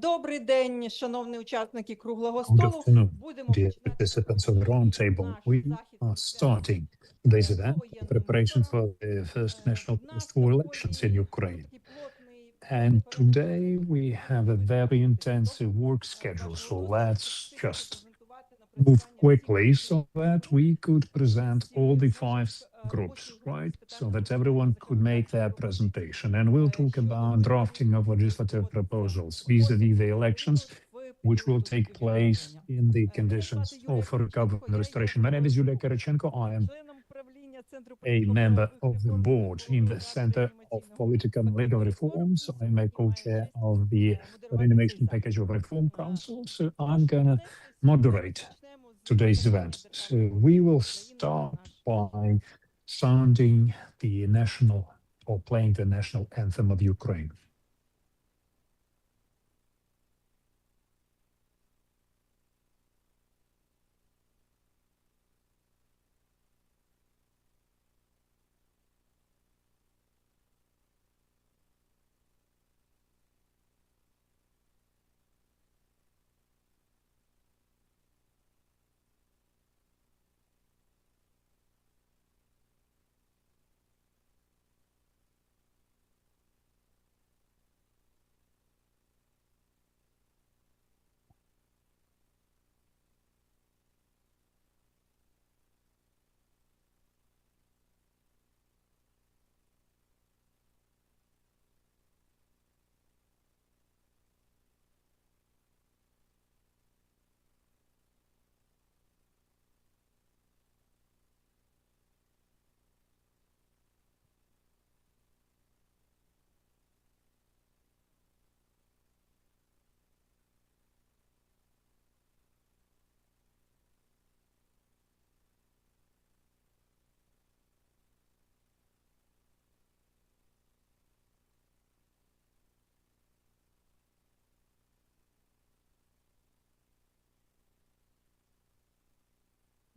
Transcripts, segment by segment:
Добрий день, шановні учасники круглого Good столу. afternoon, Будемо dear починати participants of the roundtable. We are starting today's event in preparation for the first national post-war elections in Ukraine. And today we have a very intensive work schedule, so let's just move quickly so that we could present all the five groups, right? So that everyone could make their presentation. And we'll talk about drafting of legislative proposals vis-a-vis the elections, which will take place in the conditions of recovery and restoration. My name is Yulia Karachenko. I am a member of the board in the Center of Political and Legal Reforms. I'm a co-chair of the Reanimation Package of Reform Council. So I'm going to moderate today's event. So we will start by sounding the national or playing the national anthem of Ukraine.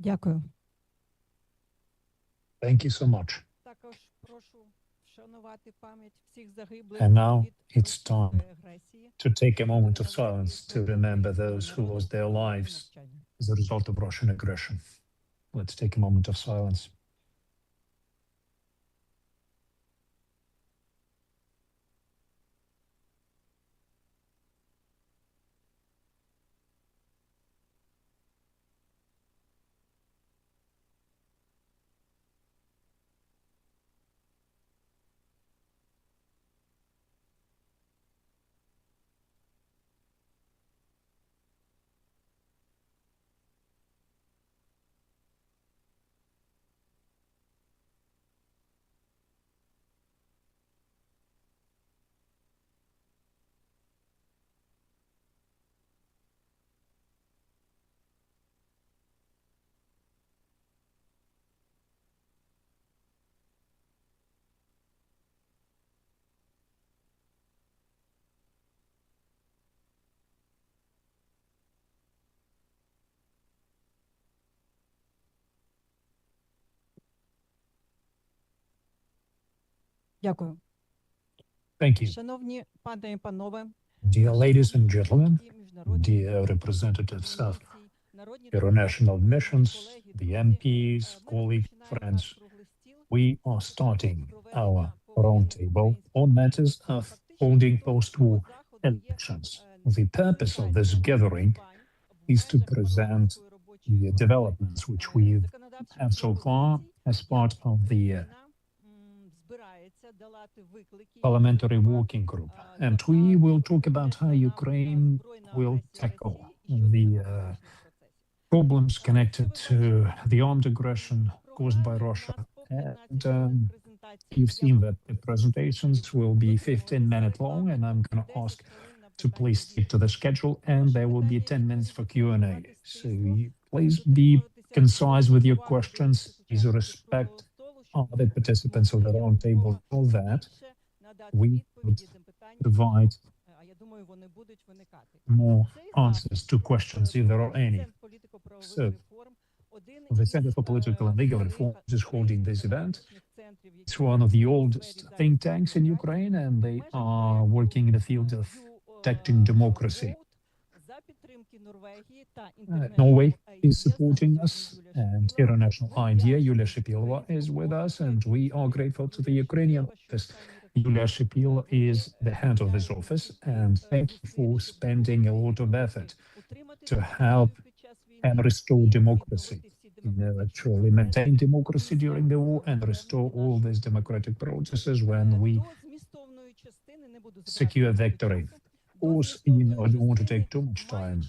Дякую. Thank you so much. Також прошу вшанувати пам'ять всіх загиблих And now від it's time російської агресії. to take a moment of silence to remember those who lost their lives as a result of Russian aggression. Let's take a moment of silence. Дякую. Thank you. Шановні пани і панове, Dear ladies and gentlemen, міжнародні dear representatives of народні international missions, the MPs, colleagues, friends, we are starting our roundtable on matters of holding post-war elections. The purpose of this gathering is to present the developments which we have so far as part of the parliamentary working group, and we will talk about how Ukraine will tackle the problems connected to the armed aggression caused by Russia. And you've seen that the presentations will be 15-minute long, and I'm going to ask to please stick to the schedule, and there will be 10 minutes for Q&A. So please be concise with your questions. Please respect other participants of the roundtable so that we would provide more answers to questions if there are any. So, the Center for Political and Legal Reform is holding this event. It's one of the oldest think tanks in Ukraine, and they are working in the field of protecting democracy. Norway is supporting us, and International IDEA, Yulia Shipilova, is with us, and we are grateful to the Ukrainian office. Yulia Shipilova is the head of this office, and thank you for spending a lot of effort to help and restore democracy. Actually maintain democracy during the war and restore all these democratic processes when we secure victory. Of course, I don't want to take too much time.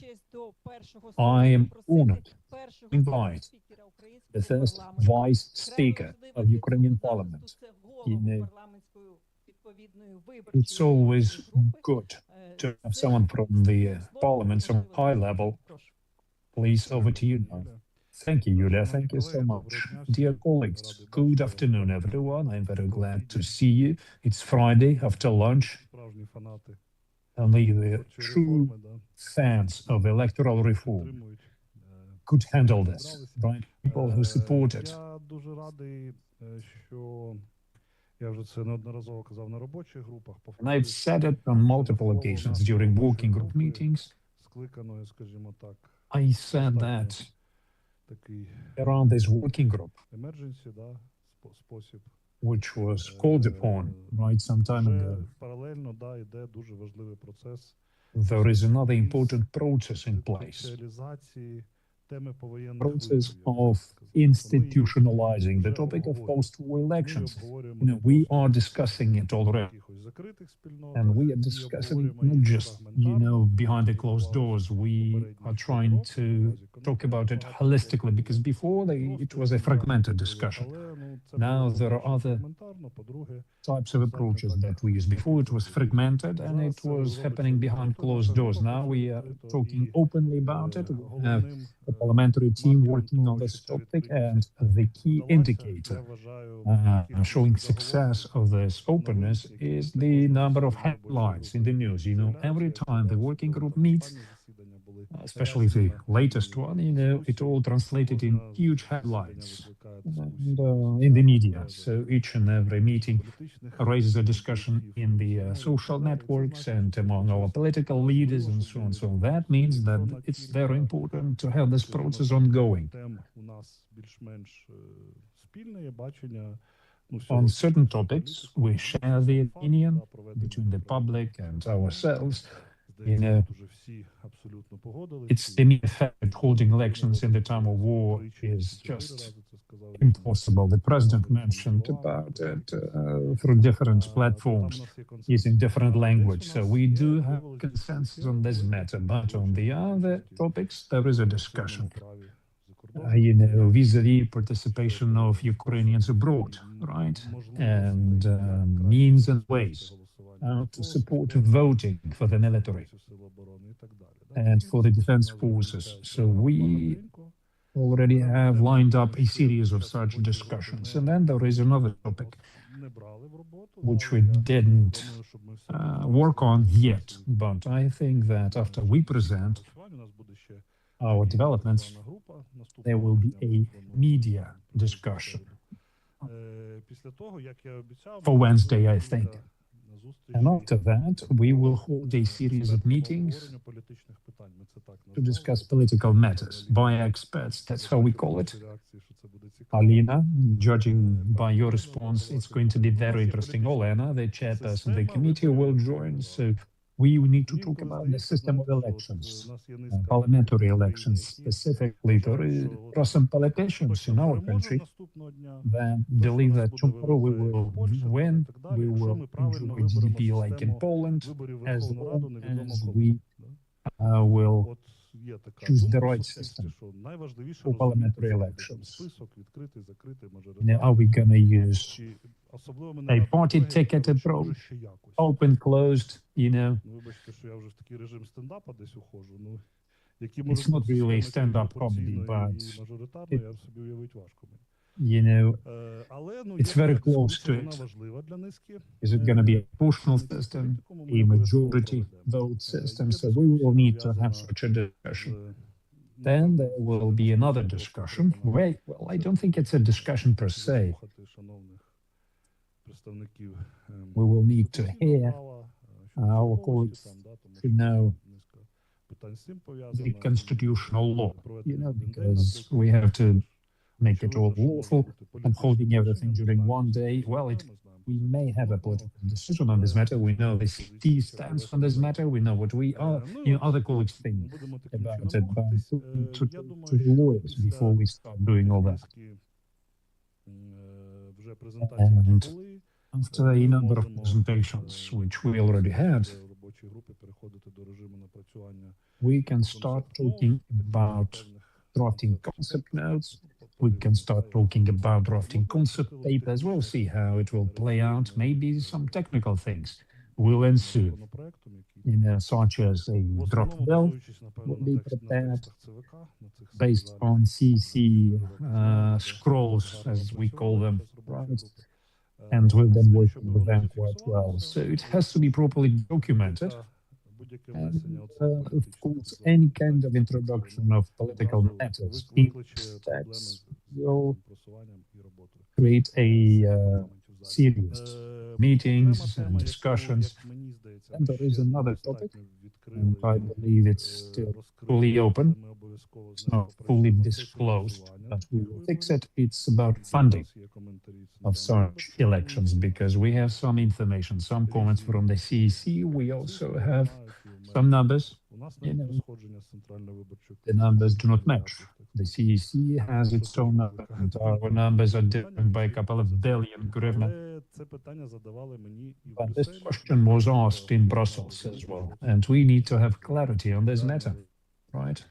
I am honored to invite the first vice speaker of Ukrainian parliament. It's always good to have someone from the parliament, some high level. Please, over to you now. Thank you, Yulia. Thank you so much. Dear colleagues, good afternoon, everyone. I'm very glad to see you. It's Friday after lunch. Only the true fans of electoral reform could handle this, right? People who support it. And I've said it on multiple occasions during working group meetings. I said that around this working group, which was called upon right some time ago, there is another important process in place. Process of institutionalizing the topic of post-war elections. We are discussing it already. And we are discussing it not just, behind the closed doors. We are trying to talk about it holistically, because before it was a fragmented discussion. Now there are other types of approaches that we used. Before it was fragmented and it was happening behind closed doors. Now we are talking openly about it. We have a parliamentary team working on this topic, and the key indicator showing success of this openness is the number of headlines in the news. Every time the working group meets, especially the latest one, it all translated in huge headlines and, in the media. So each and every meeting raises a discussion in the social networks and among our political leaders and so on. So that means that it's very important to have this process ongoing. On certain topics, we share the opinion between the public and ourselves. It's the mere fact that holding elections in the time of war is just impossible. The president mentioned about it through different platforms, using different language. So we do have consensus on this matter, but on the other topics, there is a discussion. Vis-a-vis participation of Ukrainians abroad, right? And means and ways to support voting for the military and for the defense forces. So we already have lined up a series of such discussions. And then there is another topic which we didn't work on yet, but I think that after we present our developments, there will be a media discussion for Wednesday, I think. And after that, we will hold a series of meetings to discuss political matters by experts. That's how we call it. Alina, judging by your response, it's going to be very interesting. Olena, the chairperson of the committee, will join. So we need to Мені talk інколи about the здається, system of знаєте, що от, elections, в нас є низка parliamentary політиків в elections Україні, які specifically. вважають, що There are some politicians хтось in там our переможе country наступного дня, that хтось у believe нас that буде tomorrow we ВВП, як will в Польщі там, і win, так далі, we якщо will ми правильно enjoy виберемо GDP like in систему Poland, виборів в as Верховну Раду, long невідомо as коли. we Да? will От є така choose the думка в right суспільстві, system що найважливіше for розуміти, parliamentary це буде там elections. список, відкритий, закритий, Now, are мажоритарний. we going to use Чи особливо мене a радує party колеги, які ticket кажуть, що може approach, ще якось. open, closed, you know? Ну, вибачте, що я вже в такий режим стендапа десь уходжу, ну, які It's можуть not бути really схеми stand-up comedy, пропорційної but і мажоритарної, it, я собі уявити важко мені. you know, Але, ну, it's є very така close дискусія, to вона it. важлива для низки Is it going to be a proportional представників system, політикуму, ми a обов'язково majority проведемо. vote system? Є So we will дискусія, need to have пов'язана such a discussion. з, Then напевно, there це will не be another дискусія, просто discussion. треба нам Well, I це don't think it's a discussion per se. заслухати шановних представників We will need to конституційного hear права, our щодо colleagues там, да, тому to що know низка питань з цим the пов'язана. constitutional law, Проведення you know, в один день, because наприклад. we have to make it all Очевидно, що можуть lawful. бути And holding політичні everything рішення, ми during знаємо one позицію day, well, Центра, ми знаємо we позицію may have a Народного, political decision on this matter. We know the позицію CT stance on КПРС this і matter. We know what we are. Ну, You і know, other colleagues от think будемо таким about чином it, but рухатись. to Я the думаю, що lawyers before we start doing all that. низки вже презентацій, які And були, after a ми number of можемо presentations, which we already had, вже в робочій групі переходити до режиму напрацювання we can start концепт нот, talking about певних drafting concept notes. We can start talking about drafting concept papers. We'll see how it will play out. Maybe some technical things will ensue, законопроектом, який you know, such as a в draft основному bill базуючись, напевно, will на be на prepared текстах ЦВК, на цих based скандалів, on CC які вже роки знаємо, де scrolls, гарно as we call напрацювали them, під час робочої right? групи. And we've been З тим, working щоб with воно them quite well. зафіксувалося, So it has to be properly documented. будь-яке And внесення оцих of політичних course, так any званих kind of питань, introduction воно of political одразу matters in викличе проблеми steps з will просуванням і роботою create a парламентів в залі. serious meetings and discussions. Як мені здається, And there is ще another topic, недостатньо відкрили and I believe it's still fully open. Ми обов'язково з It's нею not fully попрацюємо. Це disclosed, фінансування but we таких will fix виборів. it. It's about Від funding нас є коментарі of Центральної such виборчої elections комісії. because we have some information, some comments from the CEC. We also have some numbers. У нас You навіть know, узгодження з Центральною виборчою the комісією numbers do not 10 match. мільярдів, так The сказати. CEC has Що its теж own number, викликає and our певні numbers are питання, different by a слід couple of за це. billion hryvnia. Але це питання задавали мені і в But this Брюсселі. question was asked in Brussels as well, and we need to have clarity on this matter, right?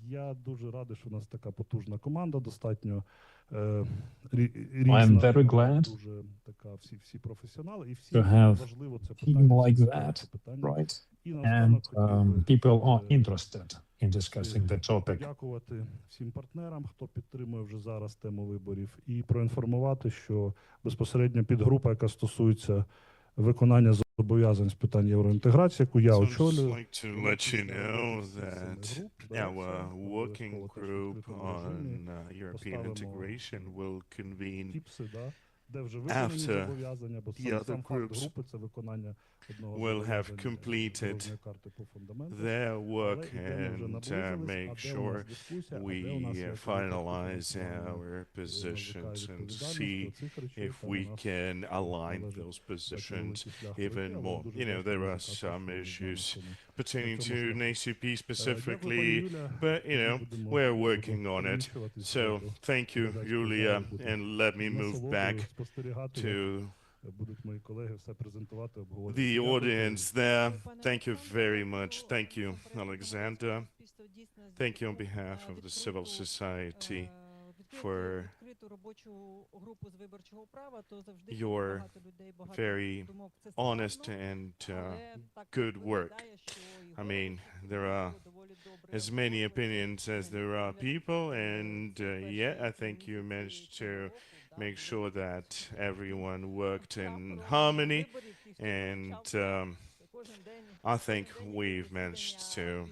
Я дуже радий, що у нас така потужна команда, достатньо I'm різна, very але glad дуже така, всі професіонали, і to всім have важливо це team питання, like всім цікаве that, це питання. right? І And наостанок хотів би people are interested in discussing the topic. подякувати всім партнерам, хто підтримує вже зараз тему виборів, і проінформувати, що безпосередньо підгрупа, яка стосується виконання зобов'язань з питань євроінтеграції, яку я So I'd just очолюю, like to let you know that our working group on European integration will convene тіпси, де вже виконані after зобов'язання, бо the other сам факт groups групи – це виконання одного will have зобов'язання completed дорожньої карти по фундаменту. their work Але ідемо вже and наблизились, make а де у sure нас дискусія, а we де у нас як finalize національна our positions and відповідальність see до цих речей, if там у we нас can align належить those бачити positions великий шлях even пройти, але more. дуже You know, просто there are музика some також issues на цьому pertaining to шляху. NACP Дякую, пані specifically, Юля. but you Тоді know, будемо we're working on it. переміщуватись So до thank you, передачі Julia, залу. Буде and let me move насолодою back спостерігати, to як будуть мої колеги все презентувати, обговорювати. the Дякую, audience колеги. there. Thank you very much. Thank you, Alexander. Thank you on behalf of the civil society for your very honest and good work. I mean, there are as many opinions as there are people, and yet I think you managed to make sure that everyone worked in harmony, and I think we've managed to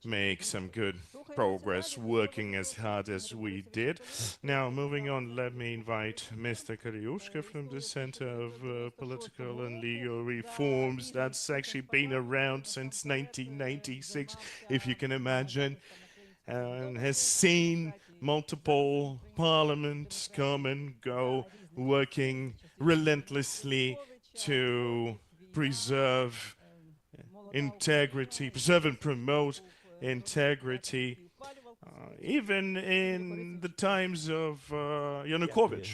make some good progress working as hard as we did. Now, moving on, let me invite Mr. Karyushka from the Center of Political and Legal Reforms. That's actually been around since 1996, if you can imagine, and has seen multiple parliaments come and go, working relentlessly to preserve integrity, preserve and promote integrity, even in the times of Yanukovych.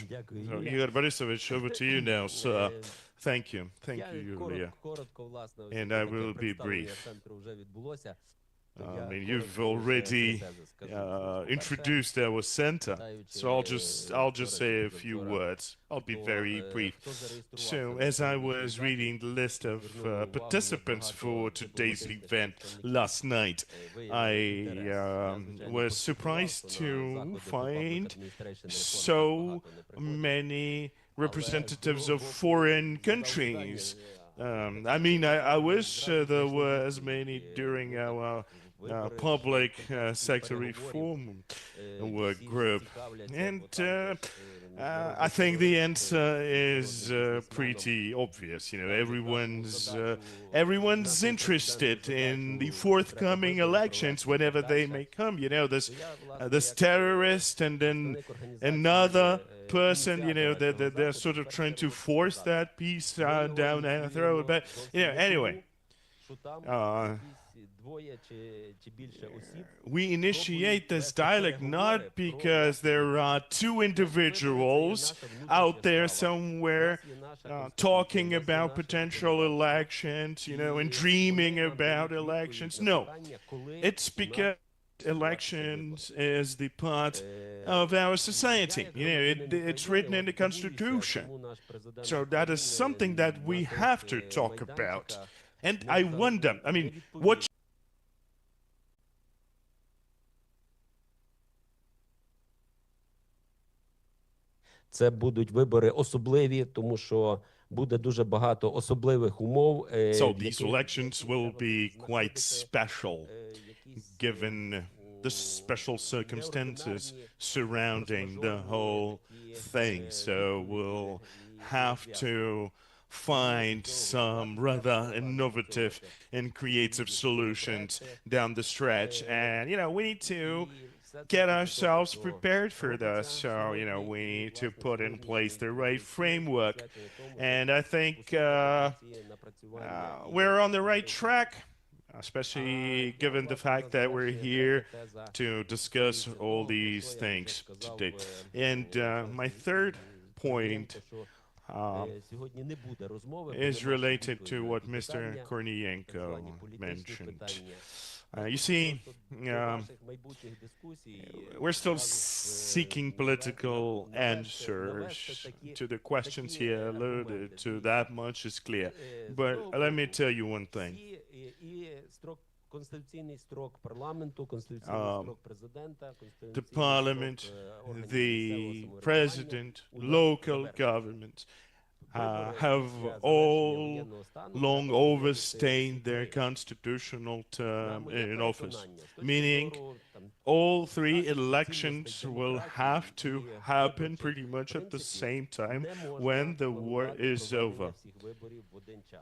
So, Igor Borisovich, over to you now, sir. Thank you. Thank you, Yulia. And I will be brief. I mean, you've already introduced our center, so I'll just say a few words. I'll be very brief. So, as I was reading the list of participants for today's event last night, I was surprised to find so many representatives of foreign countries. I mean, I wish there were as many during our public sector reform work group. And I think the answer is pretty obvious. You know, everyone's interested in the forthcoming elections whenever they may come. You know, this terrorist and then another person, you know, they're sort of trying to force that peace down our throat. But, you know, anyway, we initiate this dialogue not because there are two individuals out there somewhere talking about potential elections, you know, and dreaming about elections. No, it's because elections is the part of our society. You know, it's written in the Constitution. So that is something that we have to talk about. And I wonder, I mean, what Це будуть вибори особливі, тому що буде дуже багато особливих умов. So these elections will be quite special, given the special circumstances surrounding the whole thing. So we'll have to find some rather innovative and creative solutions down the stretch. And, you know, we need to get ourselves prepared for this. So, you know, we need to put in place the right framework. And I think we're on the right track, especially given the fact that we're here to discuss all these things today. And my third point is related to what Mr. Kornienko mentioned. You see, До наших майбутніх дискусій we're still зразу seeking political навести answers такі to the questions такі here alluded аргументи. to. Дивіться, That much is clear. з But одного let me боку, tell you one thing. всі, і строк, конституційний строк парламенту, конституційний строк президента, The конституційний parliament, строк органів the місцевого самоврядування, president, у нас local завершені. governments Вибори have після завершення all воєнного стану long треба проводити overstayed their цикли. constitutional На term моє in office, переконання, з точки meaning зору, там, all three конституційності, elections will have to демократії і happen виборчих pretty much at the принципів same time не можна when the war планувати is проведення over. всіх виборів в один час.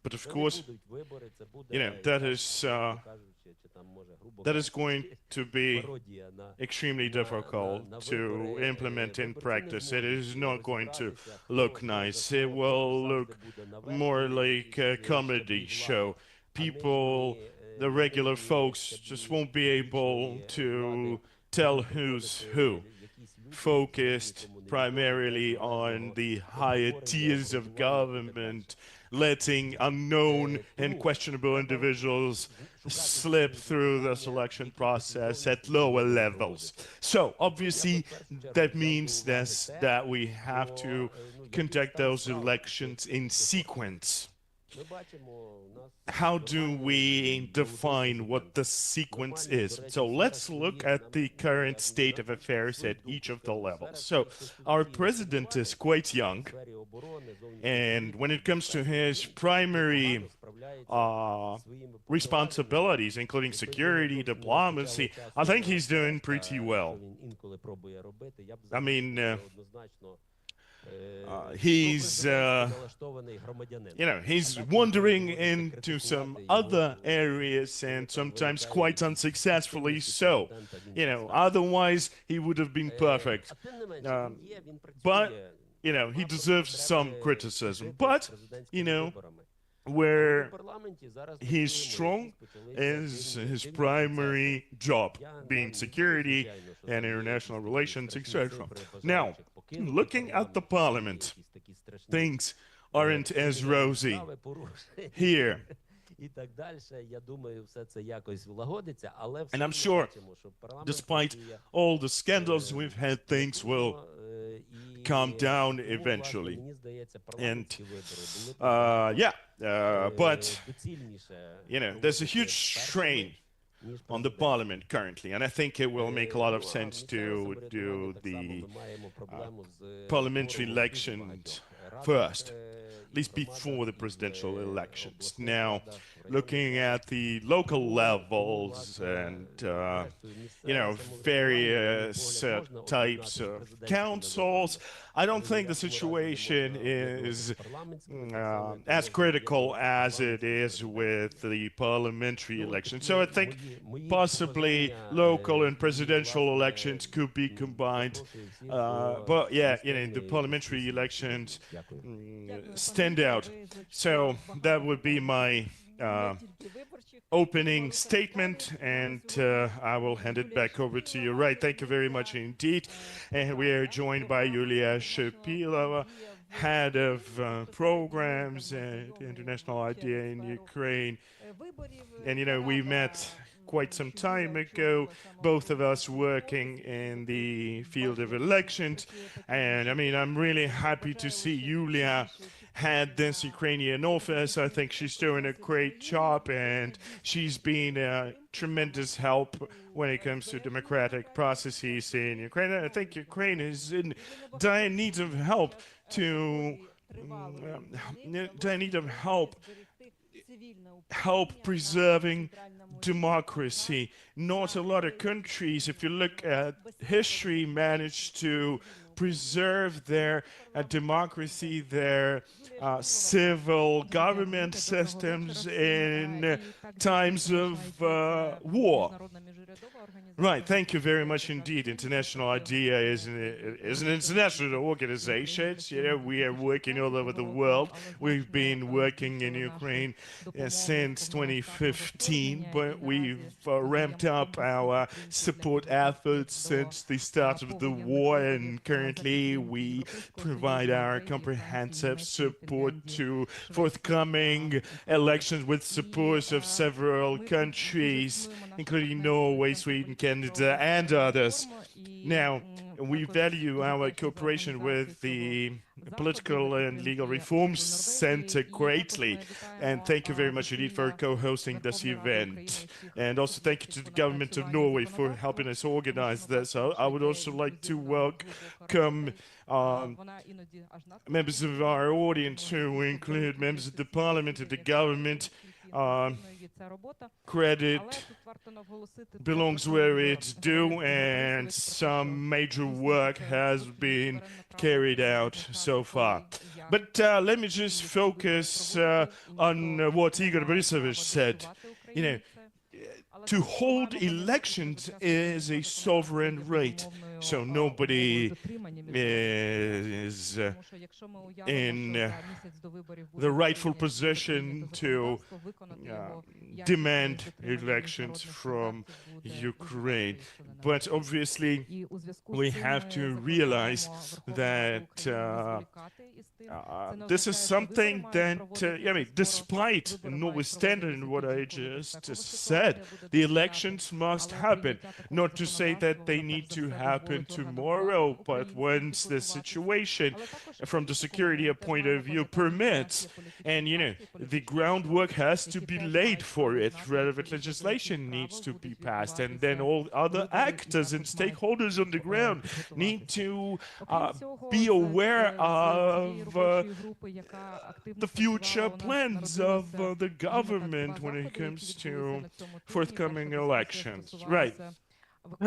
But of Це не course, будуть вибори, це буде, you know, that як, is грубо кажучи, чи там, може, грубо that is кажучи, going to be пародія на extremely difficult на to вибори. implement in Виборці не practice. It зможуть is not going to розібратися, хто look за nice. що, It хто will завжди look буде наверху more і like a щаблі comedy влади. show. А нижні, People, the regular нижні folks, щаблі just won't be able to влади tell будуть who's приходити who. якісь люди, які Focused нікому не primarily відомі, on без the належного higher обговорення, tiers of обґрунтування і так далі. government, letting unknown and Тому questionable треба individuals шукати slip ті through the питання, selection які process послідовно at потрібно lower буде levels. проводити. So Я би obviously в першу чергу that взяв means до уваги те, that we have що, to який conduct стан those справ elections in до sequence. Ми бачимо, у нас How do нормальний we молодий define what президент. the sequence Нормальний, is? до речі, So в let's сферах look своїх, at the current state of affairs at each of the levels. So our president is quite young, в сфері оборони, and when it comes to his primary responsibilities, including security, diplomacy, I think he's doing pretty well. I mean, he's, you know, he's wandering into some other areas and sometimes quite unsuccessfully so. You know, otherwise he would have been perfect. But, you know, he deserves some criticism. But, you know, where he's strong is his primary job, being security and international relations, etc. Now, looking at the parliament, things aren't as rosy here. And I'm sure, despite all the scandals we've had, things will calm down eventually. And but you know, there's a huge strain on the parliament currently, and I think it will make a lot of sense to do the parliamentary elections first, at least before the presidential elections. Now, looking at the local levels and you know, various types of councils, I don't think the situation is as critical as it is with the parliamentary elections. So I think possibly local and presidential elections could be combined. But yeah, you know, the parliamentary elections stand out. So that would be my opening statement, and I will hand it back over to you. Right, thank you very much indeed. And we are joined by Yulia Shapilova, head of programs and international idea in Ukraine. And you know, we met quite some time ago, both of us working in the field of elections. And I mean, I'm really happy to see Yulia had this Ukrainian office. I think she's doing a great job, and she's been a tremendous help when it comes to democratic processes in Ukraine. And I think Ukraine is in dire need of help help preserving democracy. Not a lot of countries, if you look at history, managed to preserve their democracy, their civil government systems in times of war. Right, thank you very much indeed. International IDEA is an international organization. You know, we are working all over the world. We've been working in Ukraine since 2015, but we've ramped up our support efforts since the start of the war, and currently we provide our comprehensive support to forthcoming elections with support of several countries, including Norway, Sweden, Canada, and others. Now, we value our cooperation with the Political and Legal Reform Center greatly, and thank you very much indeed for co-hosting this event. And also thank you to the government of Norway for helping us organize this. I would also like to welcome members of our audience who include members of the parliament and the government. Credit belongs where it's due, and some major work has been carried out so far. But let me just focus on what Igor Borisovich said. You know, to hold elections is a sovereign right, so nobody is in the rightful position to demand elections from Ukraine. But obviously, we have to realize that this is something that, I mean, despite and notwithstanding what I just said, the elections must happen. Not to say that they need to happen tomorrow, but once the situation from the security point of view permits, and you know, the groundwork has to be laid for it, relevant legislation needs to be passed, and then all other actors and stakeholders on the ground need to be aware of the future plans of the government when it comes to forthcoming elections. Right.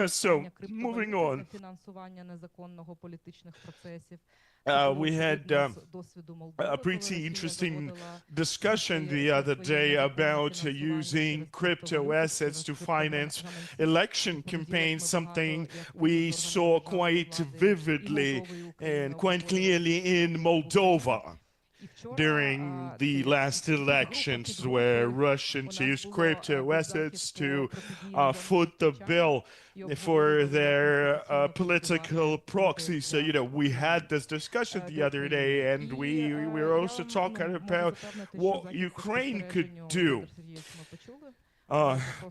So, moving on. We had a pretty interesting discussion the other day about using crypto assets to finance election campaigns, something we saw quite vividly and quite clearly in Moldova during the last elections, where Russians used crypto assets to foot the bill for their political proxy. So, you know, we had this discussion the other day, and we were also talking about what Ukraine could do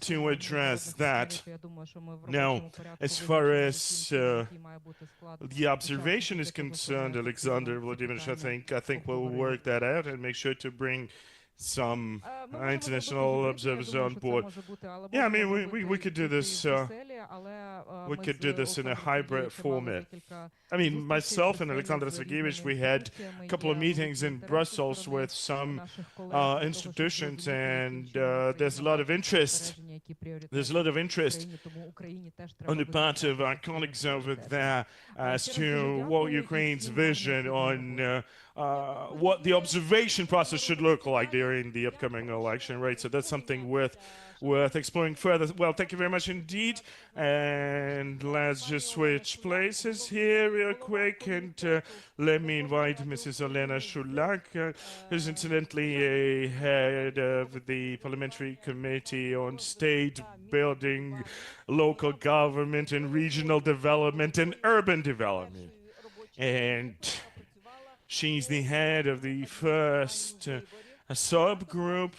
to address that. Now, as far as the observation is concerned, Alexander Vladimirovich, I think we'll work that out and make sure to bring some international observers on board. Yeah, I mean, we could do this. We could do this in a hybrid format. I mean, myself and Alexander Sergeyevich, we had a couple of meetings in Brussels with some institutions, and there's a lot of interest. There's a lot of interest on the part of our colleagues over there as to what Ukraine's vision on what the observation process should look like during the upcoming election, right? So that's something worth exploring further. Well, thank you very much indeed. And let's just switch places here real quick. And let me invite Mrs. Olena Shulak, who's incidentally a head of the Parliamentary Committee on State Building, Local Government and Regional Development and Urban Development. And she's the head of the first subgroup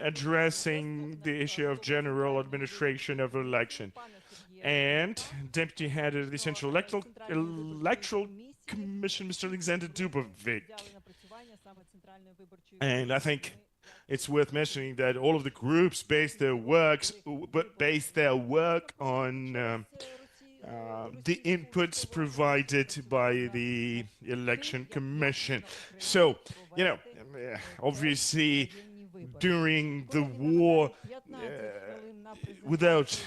addressing the issue of general administration of election, and deputy head of the Central Electoral Commission, Mr. Alexander Dubovik. And I think it's worth mentioning that all of the groups base their work on the inputs provided by the Election Commission. So, you know, obviously, during the war, without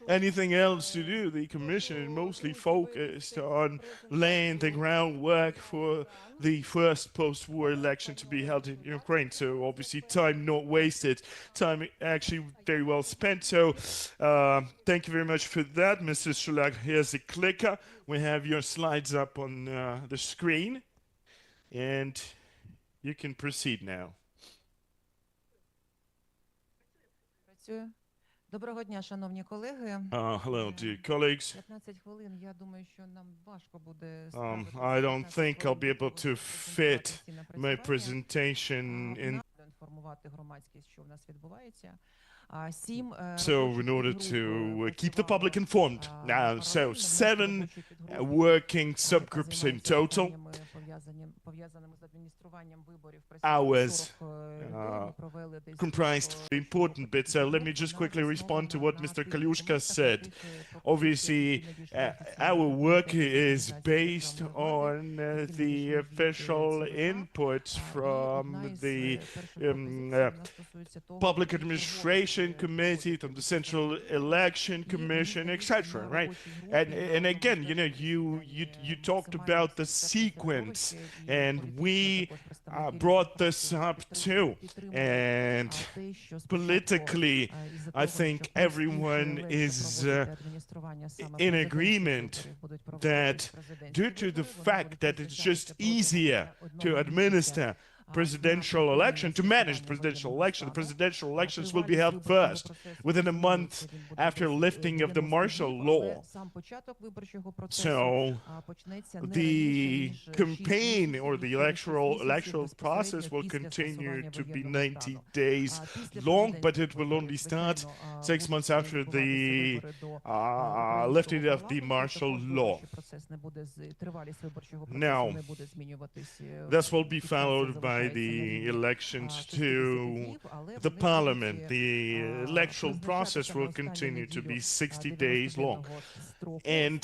anything else to do. The commission is mostly focused on laying the groundwork for the first post-war election to be held in Ukraine. So obviously time not wasted, time actually very well spent. So thank you very much for that, Mr. Shulak. Here's the clicker. We have your slides up on the screen, and you can proceed now. Працює. Доброго дня, шановні колеги. Hello, dear colleagues. 15 хвилин, я думаю, що нам важко буде I don't think I'll be able to fit my presentation in. Інформувати громадськість, що в нас відбувається. So in order to keep the public informed, so 7 working subgroups in total. Hours comprised important bits. So let me just quickly respond to what Mr. Kalushka said. Obviously, our work is based on the official inputs from the public administration committee, from the Central Election Commission, etc. Right? And again, you know, you talked about the sequence, and we brought this up too. And politically, I think everyone is in agreement that due to the fact that it's just easier to administer presidential election, to manage the presidential election. The presidential elections will be held first, within a month after lifting of the martial law. So the campaign or the electoral process will continue to be 90 days long, but it will only start 6 months after the lifting of the martial law. Now, this will be followed by the elections to the parliament. The electoral process will continue to be 60 days long, and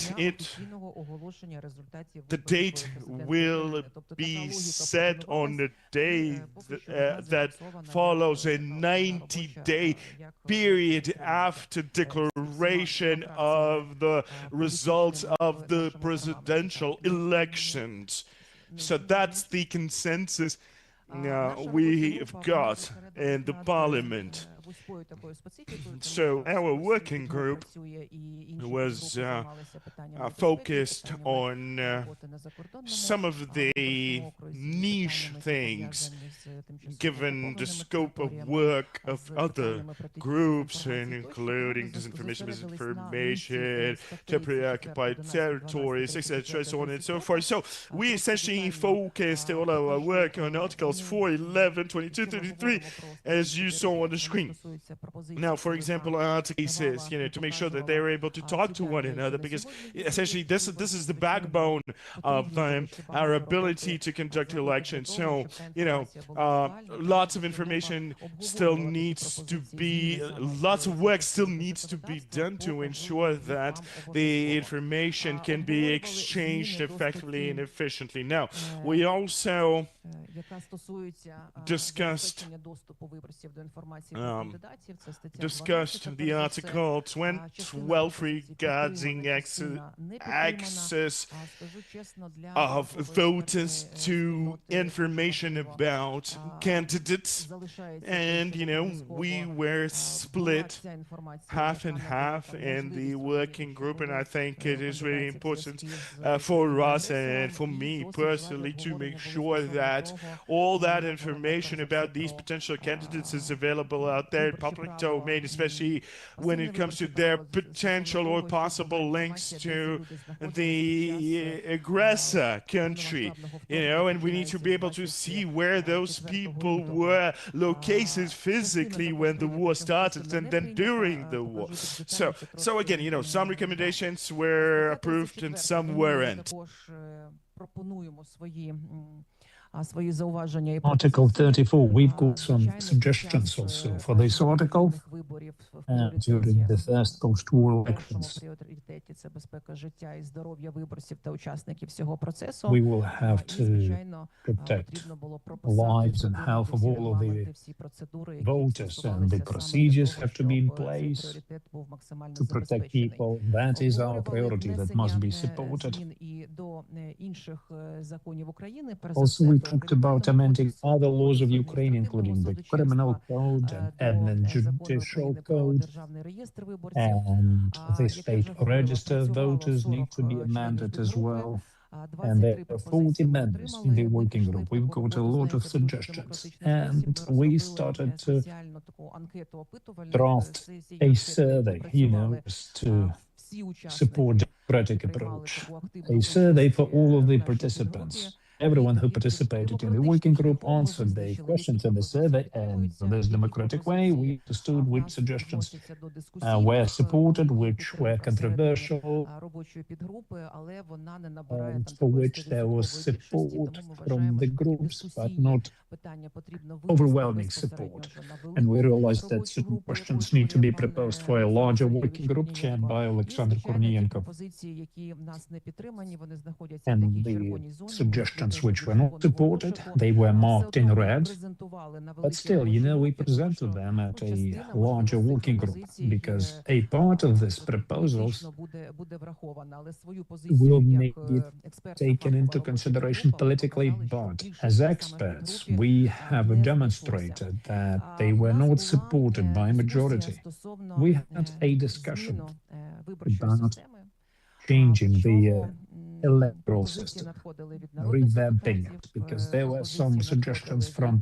the date will be set on the day that follows a 90-day period after declaration of the results of the presidential elections. So that's the consensus we've got in the parliament. So our working group was focused on some of the niche things, given the scope of work of other groups, and including disinformation, misinformation, temporarily occupied territories, etc., so on and so forth. So we essentially focused all our work on Articles 4, 11, 22, 33, as you saw on the screen. Now, for example, Article says, you know, to make sure that they're able to talk to one another, because essentially this is the backbone of our ability to conduct elections. So, you know, lots of information still needs to be, lots of work still needs to be done to ensure that the information can be exchanged effectively and efficiently. Now, we also discussed the Article 12 regarding access of voters to information about candidates. And, you know, we were split half and half in the working group, and I think it is really important for us and for me personally to make sure that all that information about these potential candidates is available out there in public domain, especially when it comes to their potential or possible links to the aggressor country, you know, and we need to be able to see where those people were located physically when the war started and then during the war. So again, you know, some recommendations were approved and some weren't. свої зауваження і Article пропозиції. 34, we've got some Звичайно, під suggestions час, also for this article. наступних виборів в During пріоритеті, the first post-war в першому elections, пріоритеті це безпека життя і здоров'я виборців та учасників всього процесу. we will have І, to звичайно, protect потрібно було lives прописати, and health of всі all of the регламенти, всі процедури, які voters, and the стосувалися саме procedures для have to того, be in щоб цей place пріоритет був максимально to protect забезпечений. people. That is our Обговорювали priority that must be внесення supported. змін і до інших законів України, перш за Also, все, we до talked about Кримінального amending кодексу, other laws of Кодексу Ukraine, including the адміністративного criminal судочинства, code and до admin закону judicial України про code, державний реєстр виборців. and the Як я state вже говорила, register працювало voters need 40 to be членів amended as підгрупи. well. And 23 there are 40 пропозиції ми members in the отримали. Ми working пішли group. по We've got a роботу з lot нею of в дуже suggestions, демократичний and спосіб. we Розробили started to спеціальну таку анкету опитувальну, draft сесії a анкети, survey, які just to всі учасники, support democratic які приймали approach. таку активну A участь survey for all of в the нашій participants. підгрупі. Everyone who І таким participated in the демократичним working group шляхом ми answered the визначили, questions які in the survey, пропозиції and підтримуються, in this які democratic way, we пропозиції understood в which нас suggestions вносяться до were дискусійних supported, груп і which were підтримки всередині controversial, робочої підгрупи, але вона не набирає and там for такої which there was 100% більшості, support тому ми from вважаємо, the що такі groups, but дискусійні not питання потрібно винести overwhelming безпосередньо support. вже на And we велику realized that робочу certain групу, questions якою need to be керує пан proposed for a larger Олександр working group Сергійович chaired by Корнієнко. І, Alexander звичайно, ті Kornienko. пропозиції, які в нас не підтримані, вони знаходяться в And такій the червоній зоні. suggestions which were not supported, they were marked in red. But still, we presented them at a larger working group because a part of these proposals will may be taken into consideration politically, but as experts, we have demonstrated that they were not supported by a majority. We had a discussion about changing the electoral system, revamping it, because there were some suggestions from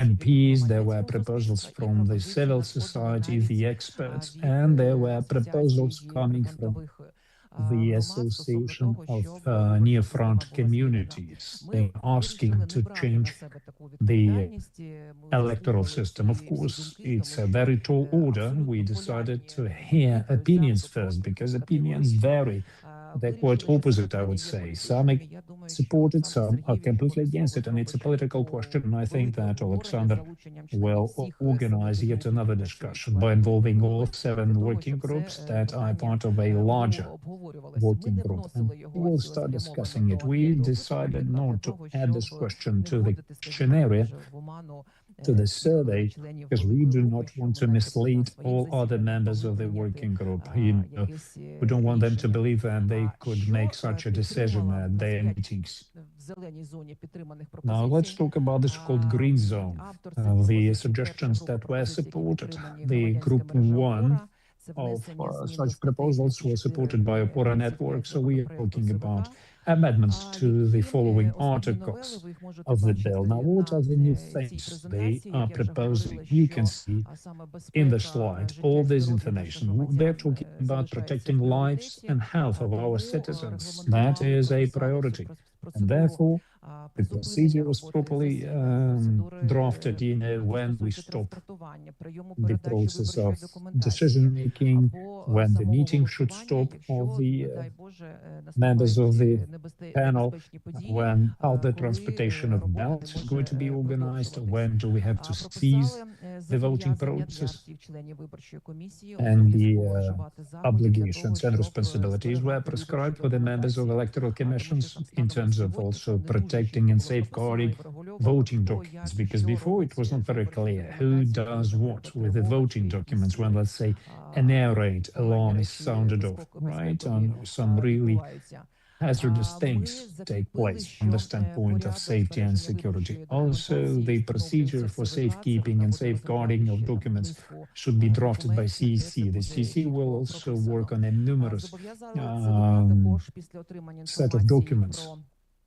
MPs, there were proposals from the civil society, the experts, and there were proposals coming from the Association of Near-Front Communities. They are asking to change the electoral system. Of course, it's a very tall order. We decided to hear opinions first, because opinions vary. They're quite opposite, I would say. Some support it, some are completely against it, and it's a political question. And I think that Alexander will organize yet another discussion by involving all 7 working groups that are part of a larger working group. And we will start discussing it. We decided not to add this question to the questionnaire, to the survey, because we do not want to mislead all other members of the working group. We don't want them to believe that they could make such a decision at their meetings. Now let's talk about the so-called green zone, the suggestions that were supported. The group 1 of such proposals were supported by Opora Network, so we are talking about amendments to the following articles of the bill. Now, what are the new things they are proposing? You can see in the slide all this information. They're talking about protecting lives and health of our citizens. That is a priority. And therefore, the procedure was properly drafted, when we stop the process of decision-making, when the meeting should stop of the members of the panel, when other transportation of ballots is going to be organized, when do we have to cease the voting process, and the obligations and responsibilities were prescribed for the members of electoral commissions in terms of also protecting and safeguarding voting documents, because before it was not very clear who does what with the voting documents when, let's say, an air raid alarm is sounded off, right? And some really hazardous things take place from the standpoint of safety and security. Also, the procedure for safekeeping and safeguarding of documents should be drafted by CEC. The CEC will also work on a numerous set of documents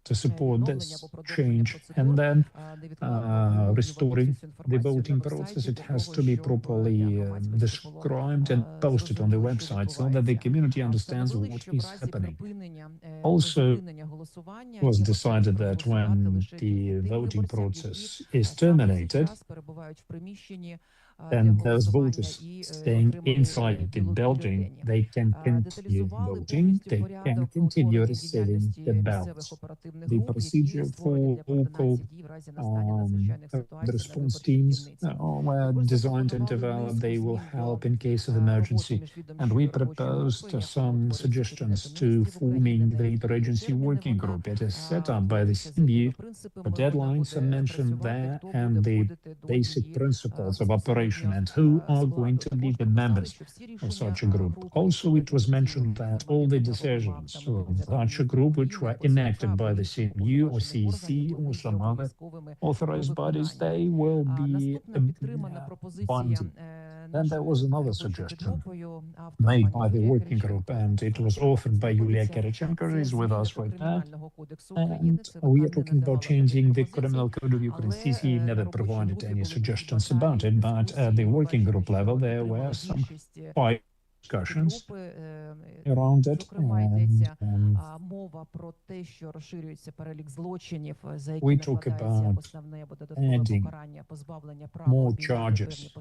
to support this change, and then restoring the voting process. It has to be properly described and posted on the website so that the community understands what is happening. Also, it was decided that when the voting process is terminated, and those voters staying inside the building, they can continue voting, they can continue receiving the ballots. The procedure for local response teams were designed and developed. They will help in case of emergency. And we proposed some suggestions to forming the interagency working group. It is set up by the CMU. The deadlines are mentioned there and the basic principles of operation and who are going to be the members of such a group. Also, it was mentioned that all the decisions of such a group, which were enacted by the CMU or CEC or some other authorized bodies, they will be binding. Then there was another suggestion made by the working group, and it was authored by Yulia Kirichenko, who is with us right now. And we are talking about changing the criminal code of Ukraine. CC never provided any suggestions about it, but at the working group level, there were some quite discussions around it. We talk about adding more charges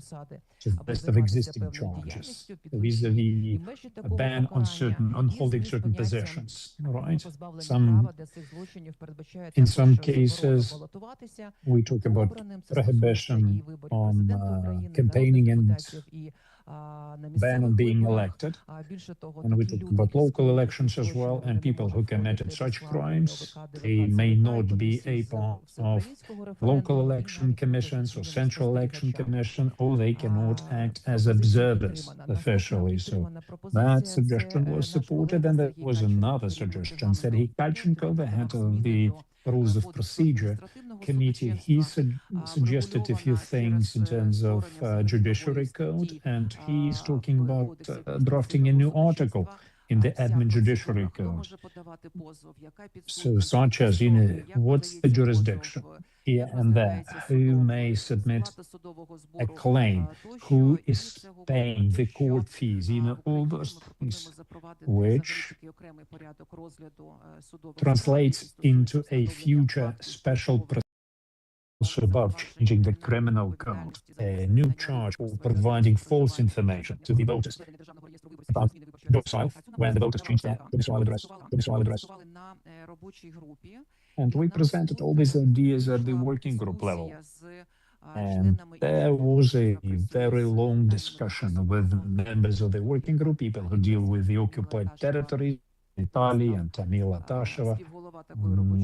to the list of existing charges vis-a-vis a ban on holding certain possessions, right? In some cases, we talk about prohibition on campaigning and ban on being elected. And we talk about local elections as well, and people who committed such crimes, they may not be a part of local election commissions or central election commission, or they cannot act as observers officially. So that suggestion was supported, and there was another suggestion. Serhiy Kalchenko, the head of the Rules of Procedure Committee, he suggested a few things in terms of judiciary code, and he's talking about drafting a new article in the admin judiciary code. So such as, what's the jurisdiction here and there, who may submit a claim, who is paying the court fees, all those things, which translates into a future special procedure also about changing the criminal code, a new charge for providing false information to the voters about domicile when the voters change their domicile address. And we presented all these ideas at the working group level. And there was a very long discussion with members of the working group, people who deal with the occupied territories, Italy and Tamila Tasheva,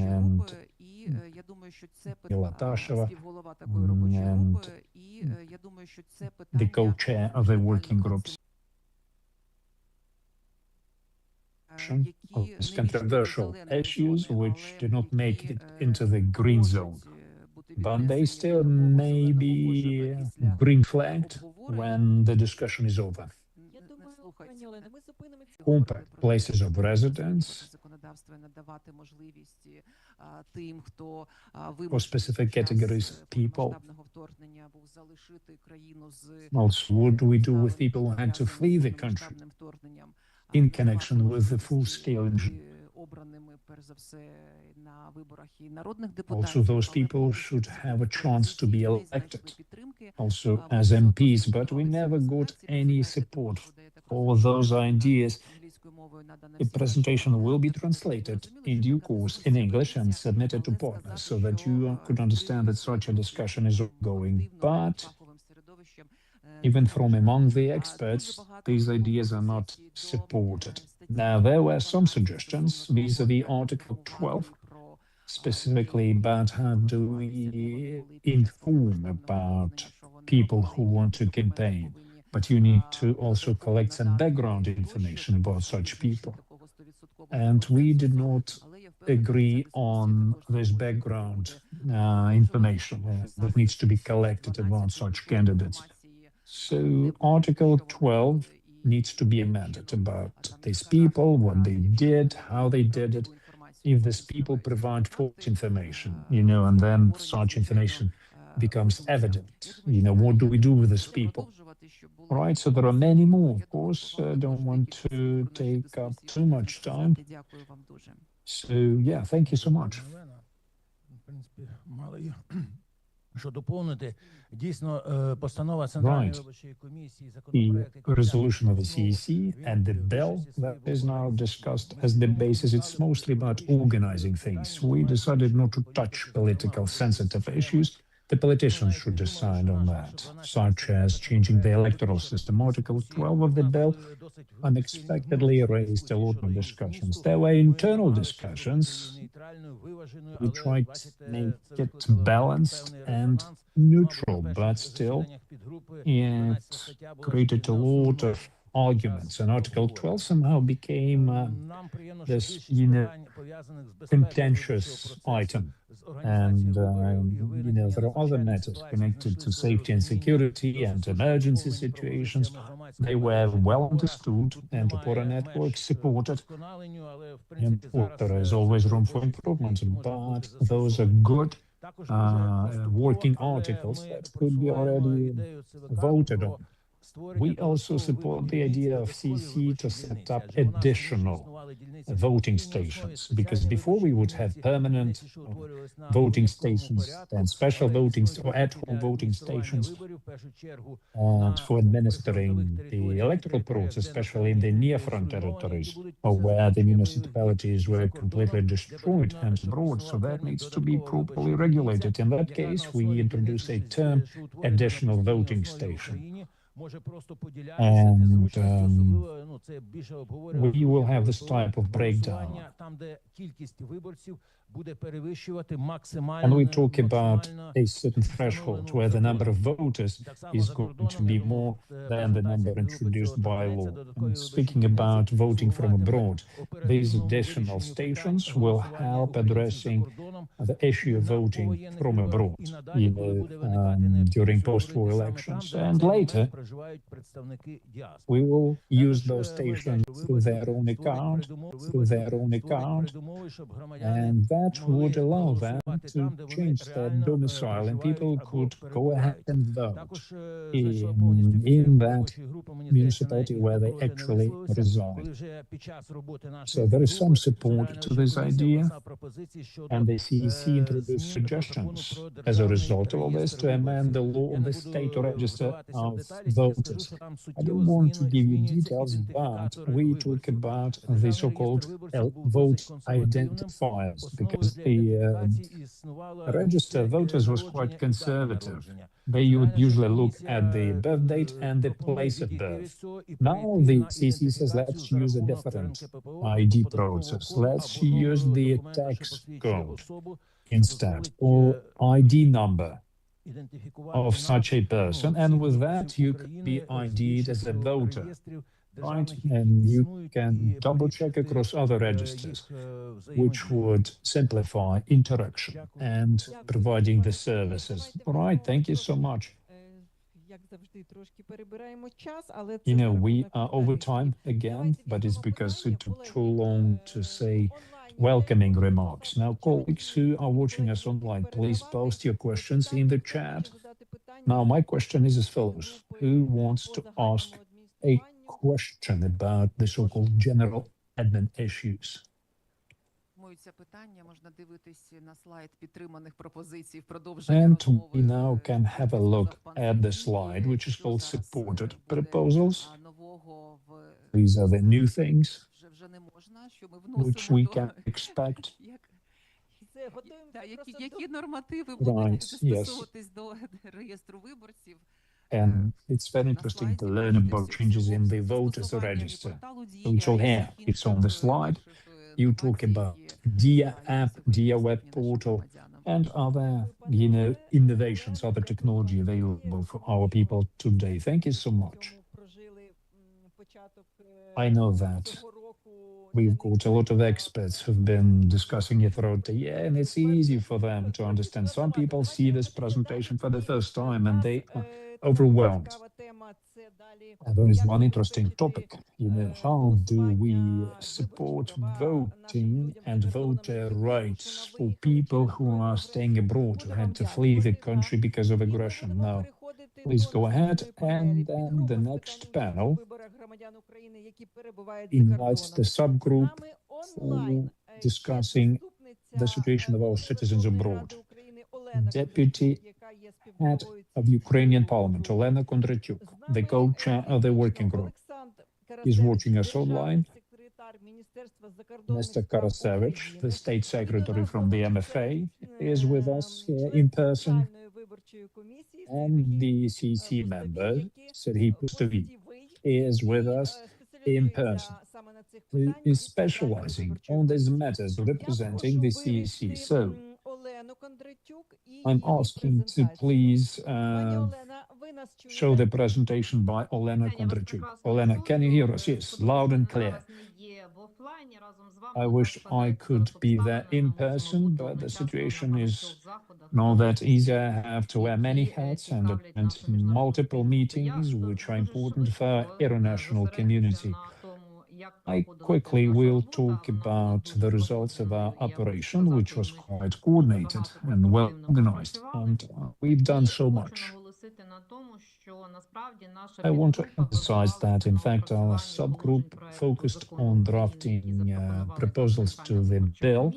and the co-chair of the working groups. Of these controversial issues which did not make it into the green zone, but they still may be green flagged when the discussion is over. Compact places of residence for specific categories of people. Also, what do we do with people who had to flee the country in connection with the full-scale invasion? Also, those people should have a chance to be elected, also as MPs, but we never got any support for those ideas. The presentation will be translated in due course in English and submitted to partners so that you could understand that such a discussion is ongoing. But even from among the experts, these ideas are not supported. Now, there were some suggestions vis-a-vis Article 12, specifically about how do we inform about people who want to campaign. But you need to also collect some background information about such people. And we did not agree on this background information that needs to be collected about such candidates. So Article 12 needs to be amended about these people, what they did, how they did it, if these people provide false information, and then such information becomes evident. What do we do with these people? Right, so there are many more, of course. I don't want to take up too much time. So, yeah, thank you so much. що доповнити дійсно постанова Центральної виборчої комісії, The законопроект, який resolution of the CEC and the bill that is now discussed as the basis, it's mostly about organizing things. We decided not to touch political sensitive issues. The politicians should decide on that, such as changing the electoral system. Article 12 of the bill unexpectedly raised a lot of discussions. There were internal discussions. We tried to make it balanced and neutral, but still it created a lot of arguments. And Article 12 somehow became this, contentious item. And, there are other matters connected to safety and security and emergency situations. They were well understood and Opera network supported. And there is always room for improvement, but those are good working articles that could be already voted on. We also support the idea of CC to set up additional voting stations, because before we would have permanent voting stations and special voting or ad hoc voting stations, and for administering the electoral process, especially in the near-front territories, or where the municipalities were completely destroyed and abroad. So that needs to be properly regulated. In that case, we introduce a term, additional voting station. And we will have this type of breakdown. And we talk about a certain threshold where the number of voters is going to be more than the number introduced by law. And speaking about voting from abroad, these additional stations will help addressing the issue of voting from abroad, during post-war elections. And later, we will use those stations through their own account, and that would allow them to change their domicile, and people could go ahead and vote in that municipality where they actually reside. So there is some support to this idea, and the CEC introduced suggestions as a result of all this to amend the law on the state register of voters. I don't want to give you details, but we talk about the so-called vote identifiers, because the register of voters was quite conservative. They would usually look at the birth date and the place of birth. Now the CC says, let's use a different ID process. Let's use the tax code instead, or ID number of such a person, and with that you can be ID'd as a voter, right? And you can double check across other registers, which would simplify interaction and providing the services. All right, thank you so much. We are over time again, but it's because it took too long to say welcoming remarks. Now, colleagues who are watching us online, please post your questions in the chat. Now, my question is as follows. Who wants to ask a question about the so-called general admin issues? And we now can have a look at the slide, which is called supported proposals. These are the new things which we can expect. Right, yes. And it's very interesting to learn about changes in the voters register, which are here. It's on the slide. You talk about DIA app, DIA web portal, and other, innovations, other technology available for our people today. Thank you so much. I know that we've got a lot of experts who've been discussing it throughout the year, and it's easy for them to understand. Some people see this presentation for the first time and they are overwhelmed. And there is one interesting topic, how do we support voting and voter rights for people who are staying abroad, who had to flee the country because of aggression? Now, please go ahead, and then the next panel invites the subgroup for discussing the situation of our citizens abroad. Deputy head of Ukrainian Parliament, Olena Kondratyuk, the co-chair of the working group, is watching us online. Mr. Karasevich, the state secretary from the MFA, is with us here in person, and the CC member, Serhiy Pustovy, is with us in person, who is specializing on these matters representing the CEC. So I'm asking to please show the presentation by Olena Kondratyuk. Olena, can you hear us? Yes, loud and clear. I wish I could be there in person, but the situation is not that easy. I have to wear many hats and attend multiple meetings, which are important for our international community. I quickly will talk about the results of our operation, which was quite coordinated and well organized, and we've done so much. I want to emphasize that, in fact, our subgroup focused on drafting proposals to the bill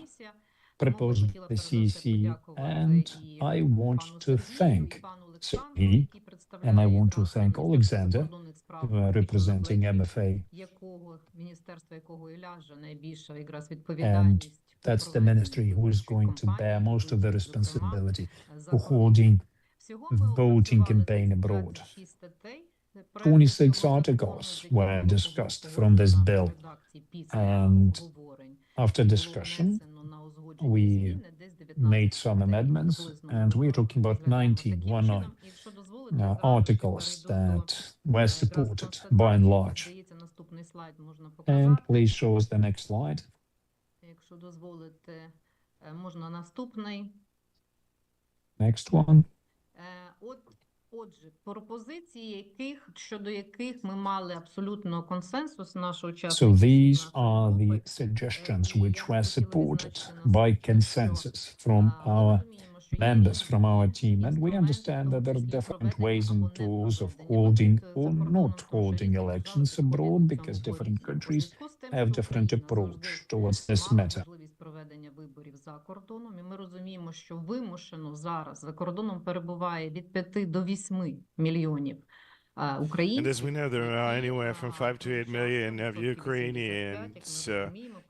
proposed by the CEC, and I want to thank Serhiy, and I want to thank Alexander, who are representing MFA, and that's the ministry who is going to bear most of the responsibility for holding voting campaign abroad. 26 articles were discussed from this bill, and after discussion, we made some amendments, and we're talking about 19 articles that were supported by and large. And please show us the next slide. Next one. So these are the suggestions which were supported by consensus from our members, from our team, and we understand that there are different ways and tools of holding or not holding elections abroad, because different countries have different approach towards this matter. Ми розуміємо, що вимушено зараз за кордоном перебуває від 5 до 8 мільйонів українців. And as we know, there are anywhere from 5 to 8 million of Ukrainians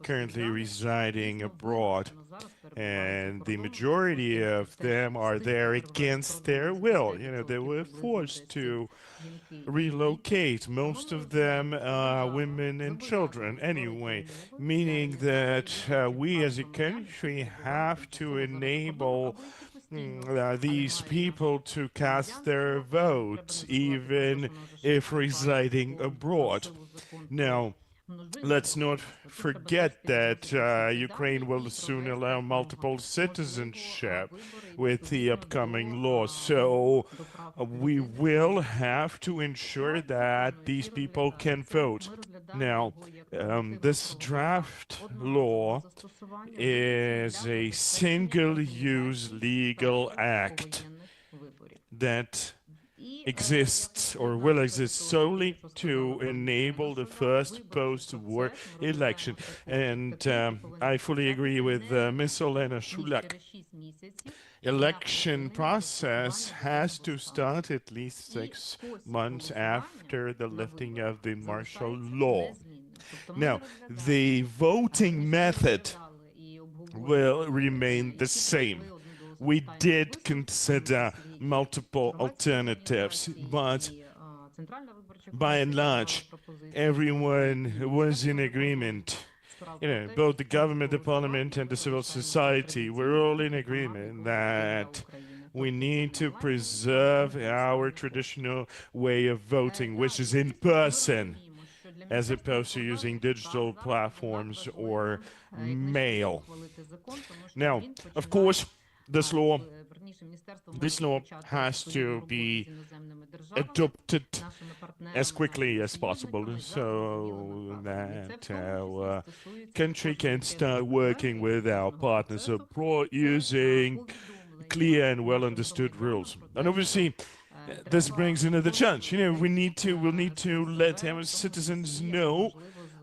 currently residing abroad, and the majority of them are there against their will. You know, they were forced to relocate. Most of them are women and children anyway, meaning that we as a country have to enable these people to cast their vote, even if residing abroad. Now, let's not forget that Ukraine will soon allow multiple citizenship with the upcoming law. So we will have to ensure that these people can vote. Now, this draft law is a single-use legal act that exists or will exist solely to enable the first post-war election. And I fully agree with Ms. Olena Shulak. Election process has to start at least 6 months after the lifting of the martial law. Now, the voting method will remain the same. We did consider multiple alternatives, but by and large, everyone was in agreement. You know, both the government, the parliament, and the civil society were all in agreement that we need to preserve our traditional way of voting, which is in person, as opposed to using digital platforms or mail. Now, of course, this law has to be adopted as quickly as possible so that our country can start working with our partners abroad using clear and well understood rules. And obviously, this brings another challenge. You know, we'll need to let our citizens know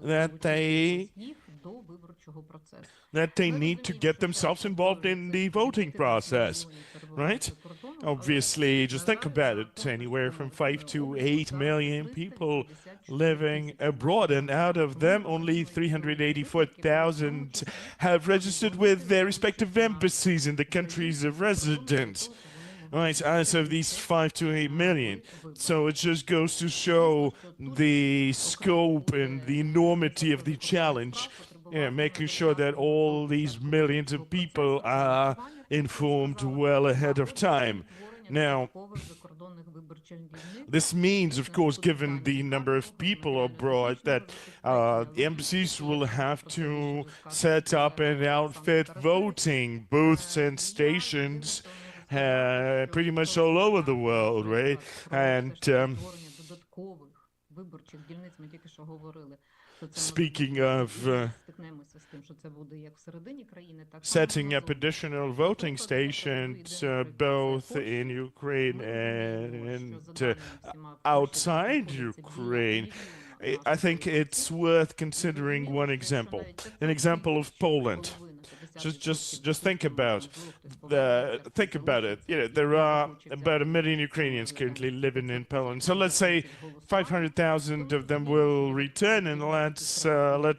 that they need to get themselves involved in the voting process, right? Obviously, just think about it, anywhere from 5 to 8 million people living abroad, and out of them, only 384,000 have registered with their respective embassies in the countries of residence. Right, as of these 5 to 8 million. So it just goes to show the scope and the enormity of the challenge. Yeah, making sure that all these millions of people are informed well ahead of time. Now, this means, of course, given the number of people abroad, that embassies will have to set up and outfit voting booths and stations pretty much all over the world, right? And speaking of setting up additional voting stations both in Ukraine and outside Ukraine, I think it's worth considering one example, an example of Poland. Just think about it. You know, there are about 1 million Ukrainians currently living in Poland. So let's say 500,000 of them will return, and let's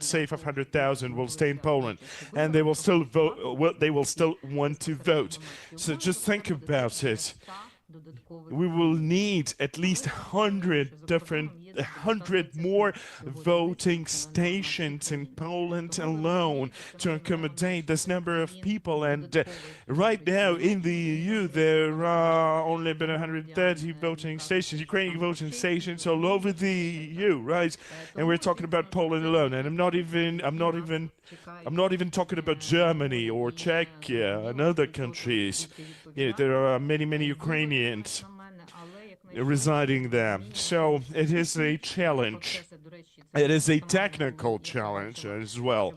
say 500,000 will stay in Poland, and they will still vote. Well, they will still want to vote. So just think about it. We will need at least 100 more voting stations in Poland alone to accommodate this number of people. And right now in the EU, there are only about 130 voting stations, Ukrainian voting stations all over the EU, right? And we're talking about Poland alone. And I'm not even talking about Germany or Czechia and other countries. Yeah, there are many Ukrainians residing there. So it is a challenge. It is a technical challenge as well.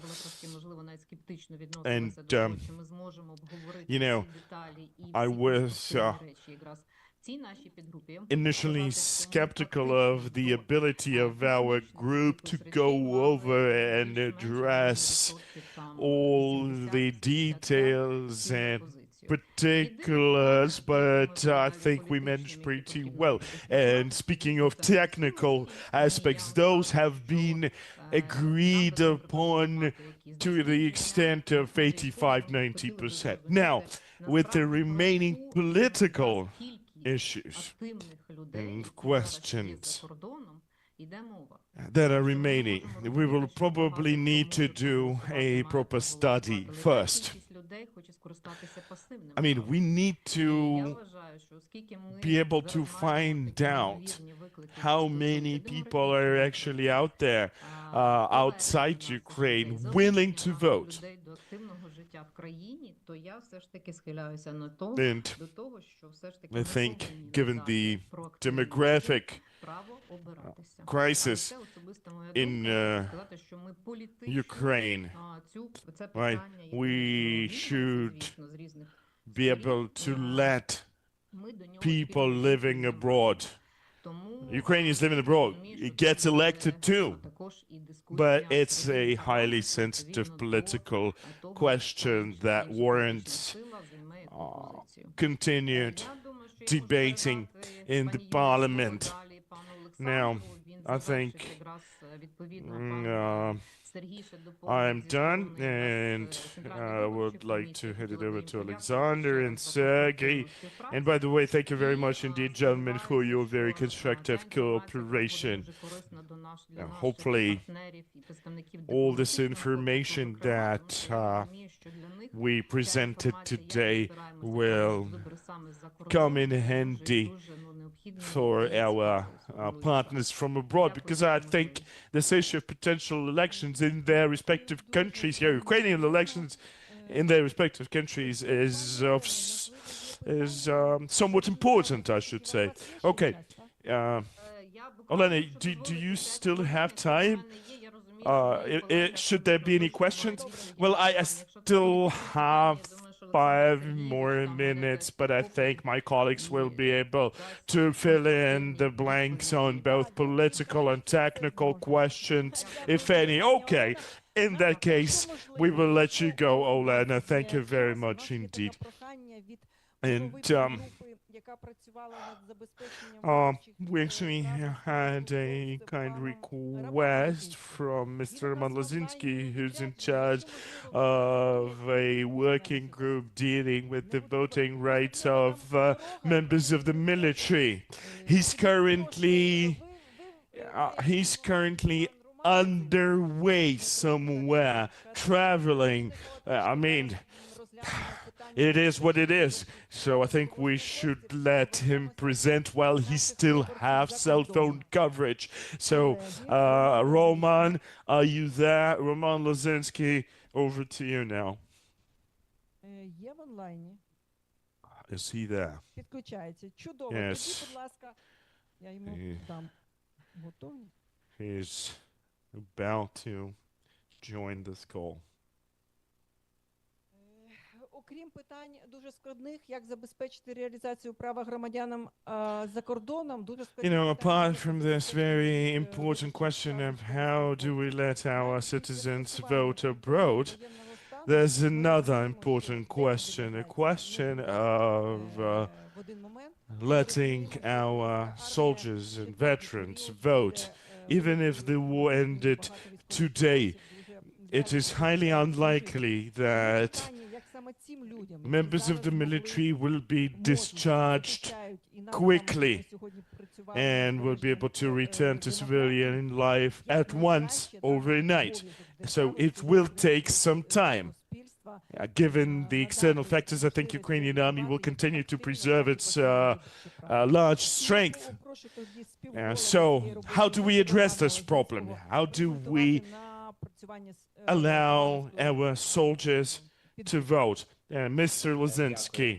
And, you know, I was initially skeptical of the ability of our group to go over and address all the details and particulars, but I think we managed pretty well. And speaking of technical aspects, those have been agreed upon to the extent of 85–90%. Now, with the remaining political issues and questions that are remaining, we will probably need to do a proper study first. I mean, we need to be able to find out how many people are actually out there outside Ukraine willing to vote. And I think, given the demographic crisis in Ukraine, right, we should be able to let people living abroad, Ukrainians living abroad, gets elected too. But it's a highly sensitive political question that warrants continued debating in the parliament. Now, I think I'm done, and I would like to hand it over to Alexander and Sergey. And by the way, thank you very much indeed, gentlemen, for your very constructive cooperation. Hopefully, all this information that we presented today will come in handy for our partners from abroad, because I think this issue of potential elections in their respective countries, here, Ukrainian elections in their respective countries, is somewhat important, I should say. Okay, Olena, do you still have time? Should there be any questions? Well, I still have 5 more minutes, but I think my colleagues will be able to fill in the blanks on both political and technical questions, if any. Okay, in that case, we will let you go, Olena. Thank you very much indeed. And We actually had a kind request from Mr. Roman Lozinski, who's in charge of a working group dealing with the voting rights of members of the military. He's currently underway somewhere, traveling. I mean, it is what it is. So I think we should let him present while he still has cell phone coverage. So, Roman, are you there? Roman Lozinski, over to you now. Є в онлайні. Is he there? Підключається. Чудово. Yes. Тоді, будь ласка, я йому дам готовність. He's about to join this call. Окрім питань дуже складних, як забезпечити реалізацію права громадянам за кордоном, дуже складні Apart from this very important question of how do we let our citizens vote abroad, there's another important question, a question of letting our soldiers and veterans vote. Even if the war ended today, it is highly unlikely that members of the military will be discharged quickly and will be able to return to civilian life at once overnight. So it will take some time. Given the external factors, I think Ukrainian army will continue to preserve its large strength. So how do we address this problem? How do we allow our soldiers to vote? Mr. Lozinski,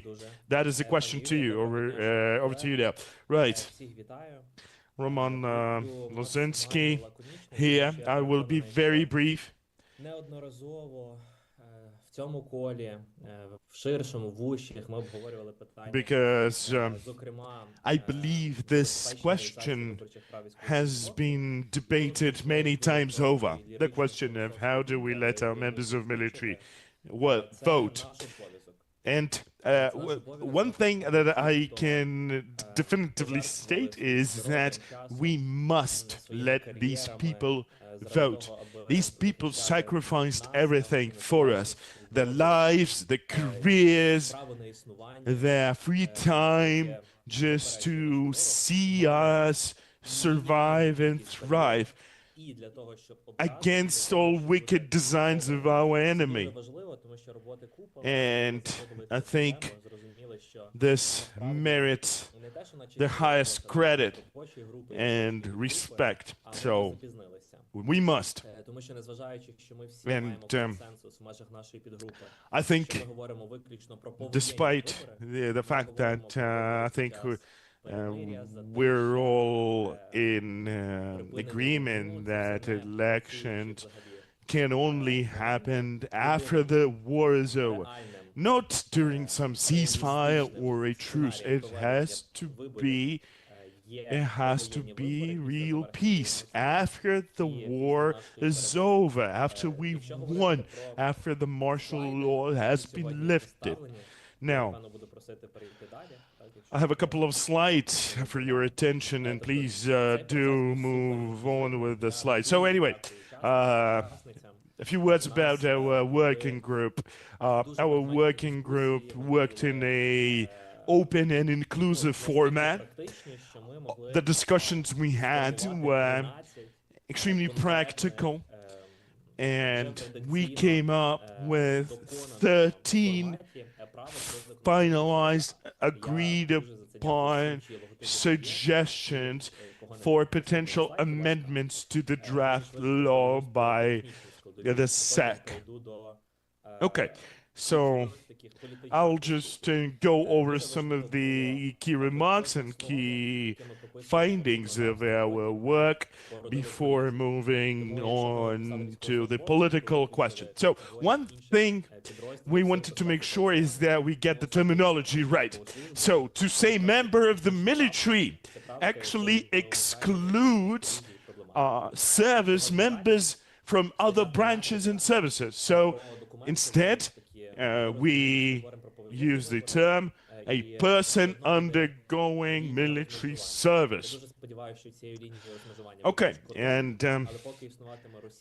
that is a question to you. Over to you now. Right. Roman Lozinski here. I will be very brief. Because I believe this question has been debated many times over. The question of how do we let our members of military vote. And one thing that I can definitively state is that we must let these people vote. These people sacrificed everything for us. Their lives, their careers, their free time, just to see us survive and thrive against all wicked designs of our enemy. And I think this merits the highest credit and respect. So we must. And I think, despite the fact that I think we're all in agreement that elections can only happen after the war is over, not during some ceasefire or a truce. It has to be real peace after the war is over, after we've won, after the martial law has been lifted. Now, I have a couple of slides for your attention, and please do move on with the slides. So anyway, a few words about our working group. Our working group worked in an open and inclusive format. The discussions we had were extremely practical, and we came up with 13 finalized, agreed upon suggestions for potential amendments to the draft law by the SEC. Okay, so I'll just go over some of the key remarks and key findings of our work before moving on to the political question. So one thing we wanted to make sure is that we get the terminology right. So to say member of the military actually excludes service members from other branches and services. So instead, we use the term a person undergoing military service. Okay, and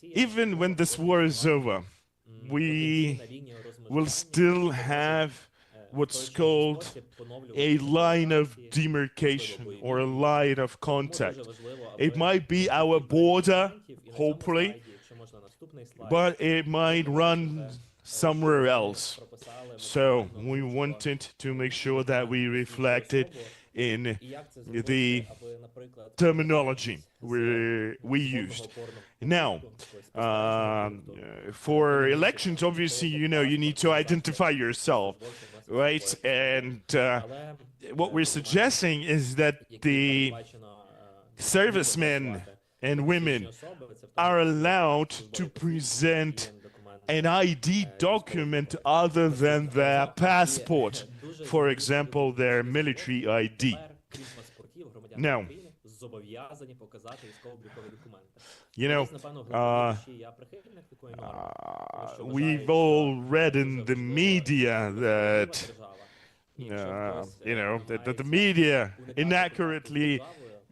even when this war is over, we will still have what's called a line of demarcation or a line of contact. It might be our border, hopefully, but it might run somewhere else. So we wanted to make sure that we reflect it in the terminology we used. Now, for elections, obviously, you know, you need to identify yourself, right? And what we're suggesting is that the servicemen and women are allowed to present an ID document other than their passport, for example, their military ID. Now, you know, we've all read in the media that, you know, that the media inaccurately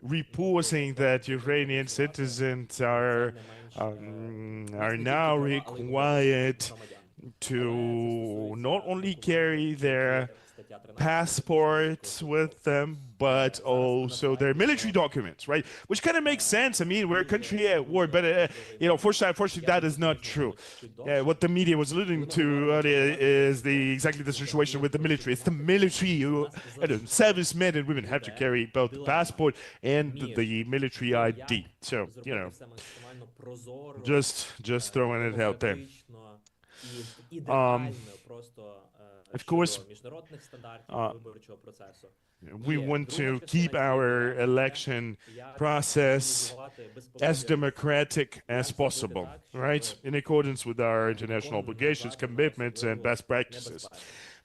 reporting that Ukrainian citizens are now required to not only carry their passports with them, but also their military documents, right? Which kind of makes sense. I mean, we're a country at war, but you know, unfortunately, that is not true. What the media was alluding to earlier is exactly the situation with the military. It's the military who, servicemen and women have to carry both the passport and the military ID. So, you know, just throwing it out there. Of course, we want to keep our election process as democratic as possible, right? In accordance with our international obligations, commitments, and best practices.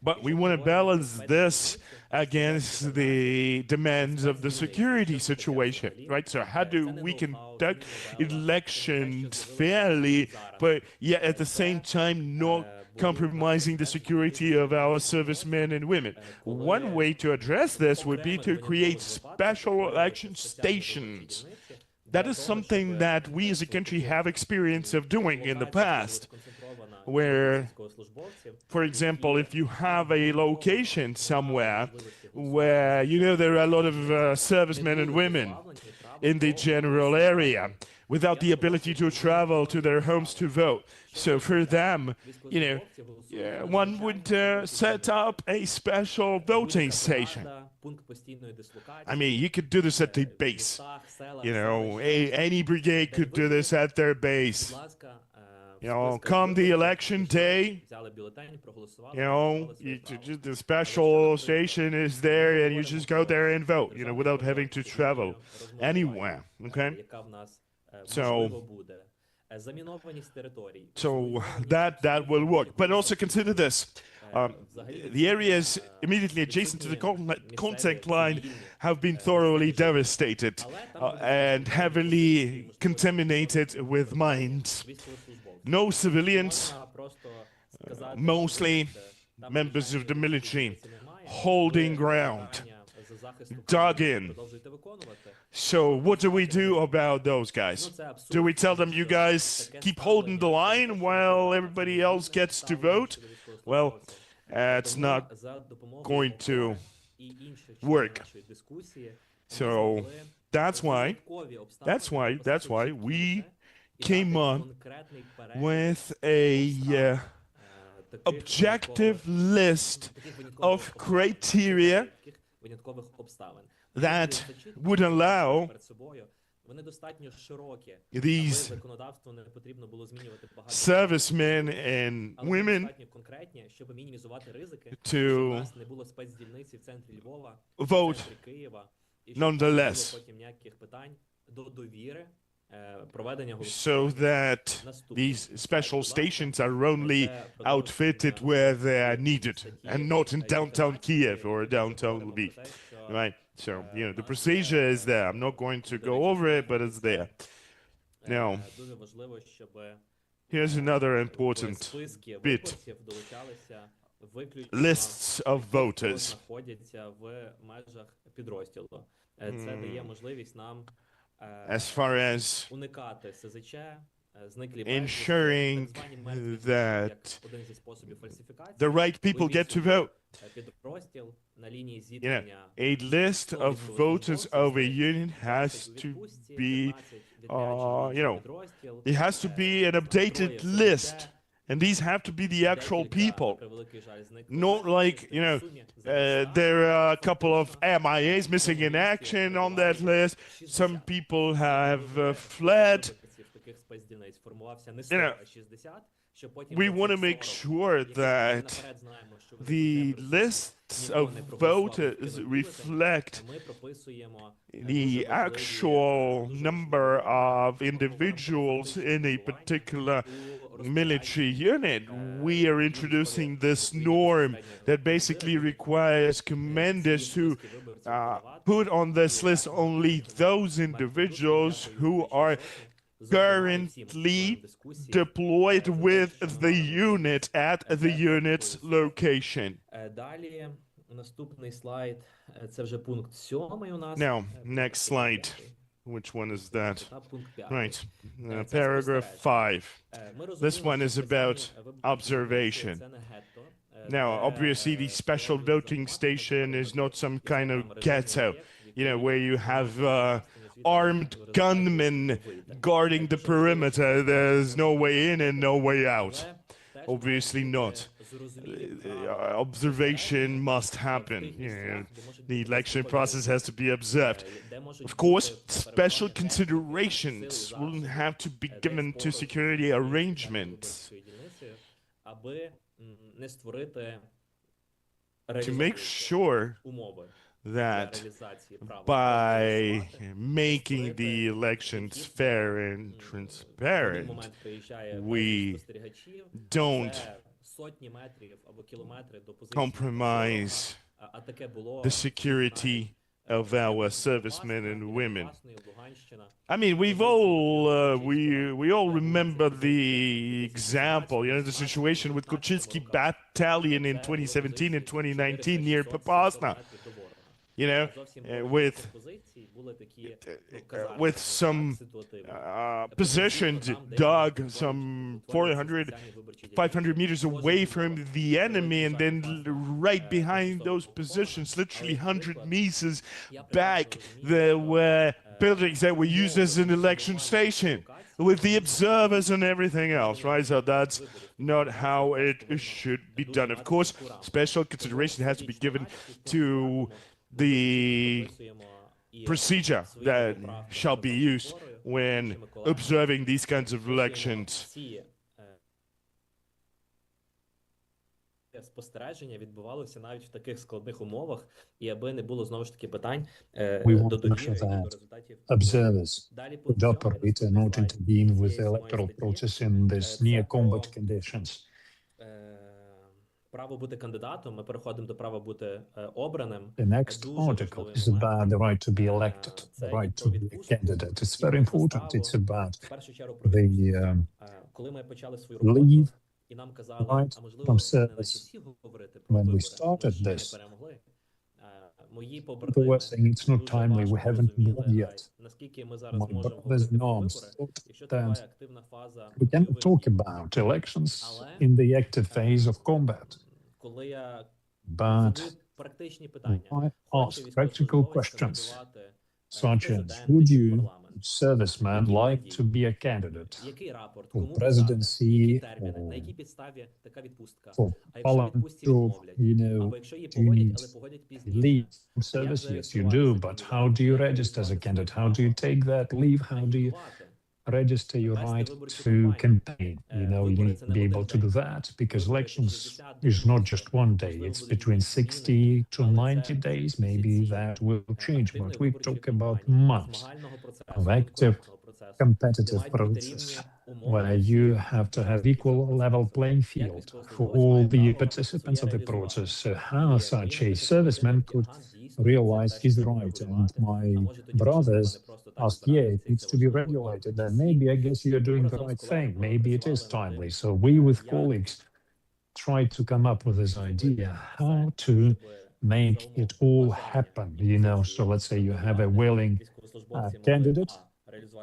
But we want to balance this against the demands of the security situation, right? So how do we conduct elections fairly, but yet at the same time not compromising the security of our servicemen and women? One way to address this would be to create special election stations. That is something that we as a country have experience of doing in the past, where, for example, if you have a location somewhere where, you know, there are a lot of servicemen and women in the general area without the ability to travel to their homes to vote. So for them, you know, one would set up a special voting station. I mean, you could do this at the base. You know, any brigade could do this at their base. You know, come the election day, you know, the special station is there and you just go there and vote, you know, without having to travel anywhere, okay? So that will work. But also consider this. The areas immediately adjacent to the contact line have been thoroughly devastated and heavily contaminated with mines. No civilians, mostly members of the military, holding ground, dug in. So what do we do about those guys? Do we tell them, you guys keep holding the line while everybody else gets to vote? Well, it's not going to work. So that's why we came up with a objective list of criteria that would allow these servicemen and women to vote nonetheless, so that these special stations are only outfitted where they are needed and not in downtown Kiev or downtown Lviv, right? So, you know, the procedure is there. I'm not going to go over it, but it's there. Now, here's another important bit. lists of voters. знаходяться в межах підрозділу. Це дає можливість нам As far as уникати СЗЧ, зниклі ensuring так звані мертві that як один зі способів фальсифікації. the right people get to vote. Підрозділ на лінії You know, зіткнення. a list of voters of a union has to be, you know, it has to be an updated list. And these have to be the actual people. Not like, you know, there are a couple of MIAs missing in action on that list. Some people have fled. You know, we want to make sure that the lists of voters reflect the actual number of individuals in a particular military unit. We are introducing this norm that basically requires commanders to put on this list only those individuals who are currently deployed with the unit at the unit's location. Далі наступний слайд, це вже пункт 7 у нас. Now, next slide. Which one is that? Пункт 5. Right. Paragraph 5. This one is about observation. Now, obviously, the special voting station is not some kind of ghetto, you know, where you have armed gunmen guarding the perimeter. There's no way in and no way out. Obviously not. Observation must happen. You know, the election process has to be observed. Of course, special considerations will have to be given to security arrangements to make sure that by making the elections fair and transparent, we don't compromise the security of our servicemen and women. I mean, we all remember the example, you know, the situation with Kochinsky Battalion in 2017 and 2019 near Popasna. You know, with some positions dug some 400, 500 meters away from the enemy, and then right behind those positions, literally 100 meters back, there were buildings that were used as an election station with the observers and everything else, right? So that's not how it should be done. Of course, special consideration has to be given to the procedure that shall be used when observing these kinds of elections. Спостереження відбувалося навіть в таких складних умовах, і аби не було знову ж таки питань до довіри до результатів. Observers would operate and not intervene with the electoral process in these near combat conditions. Право бути кандидатом, ми переходимо до права бути обраним. The next article is about the right to be elected, the right to be a candidate. It's very important. It's about the коли ми почали свою leave і нам казали, right а можливо, from не наче service. всі говорити про When we вибори, started тому що ми this, перемогли. Мої people побратими were saying it's not дуже timely, we важко haven't розуміли, won yet. наскільки ми зараз My можемо brothers говорити in про arms вибори, thought якщо триває that активна фаза we cannot бойових talk дій. about elections in the active phase of combat. Коли я But задаю практичні питання, I хоче ask practical військовослужбовець questions, кандидувати such as, президент would чи you, парламент? serviceman, like to be a candidate Який рапорт, for кому писати, presidency які терміни, на or якій підставі така відпустка? for А якщо відпустці parliament, відмовлять? you know, Або якщо її do you погодять, need але погодять пізніше? leave from service? Yes, you do, but how do you register as a candidate? How do you take that leave? How do you register your right to campaign? You know, you need to be able to do that because elections is not just one day. It's between 60 to 90 days. Maybe that will change, but we talk about months of active competitive process where you have to have equal level playing field for all the participants of the process. So how such a serviceman could realize his right? And my brothers asked, yeah, it needs to be regulated. Then maybe I guess you're doing the right thing. Maybe it is timely. So we with colleagues tried to come up with this idea how to make it all happen, you know. So let's say you have a willing candidate,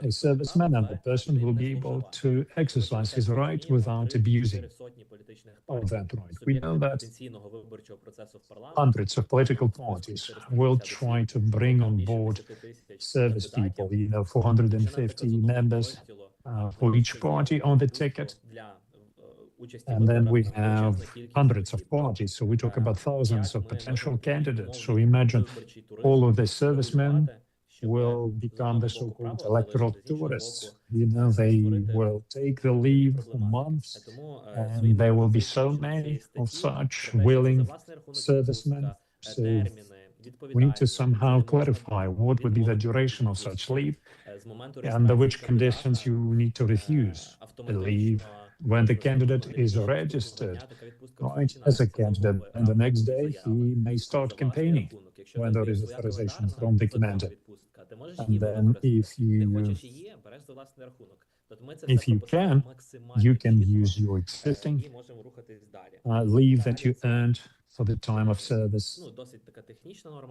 a serviceman, and the person will be able to exercise his right without abusing of that right. We know that hundreds of political parties will try to bring on board service people, you know, 450 members for each party on the ticket. And then we have hundreds of parties, so we talk about thousands of potential candidates. So imagine all of the servicemen will become the so-called electoral tourists. You know, they will take the leave for months, and there will be so many of such willing servicemen. So we need to somehow clarify what would be the duration of such leave, and under which conditions you need to refuse the leave when the candidate is registered, right, as a candidate, and the next day he may start campaigning when there is authorization from the commander. And then if you can use your existing leave that you earned for the time of service.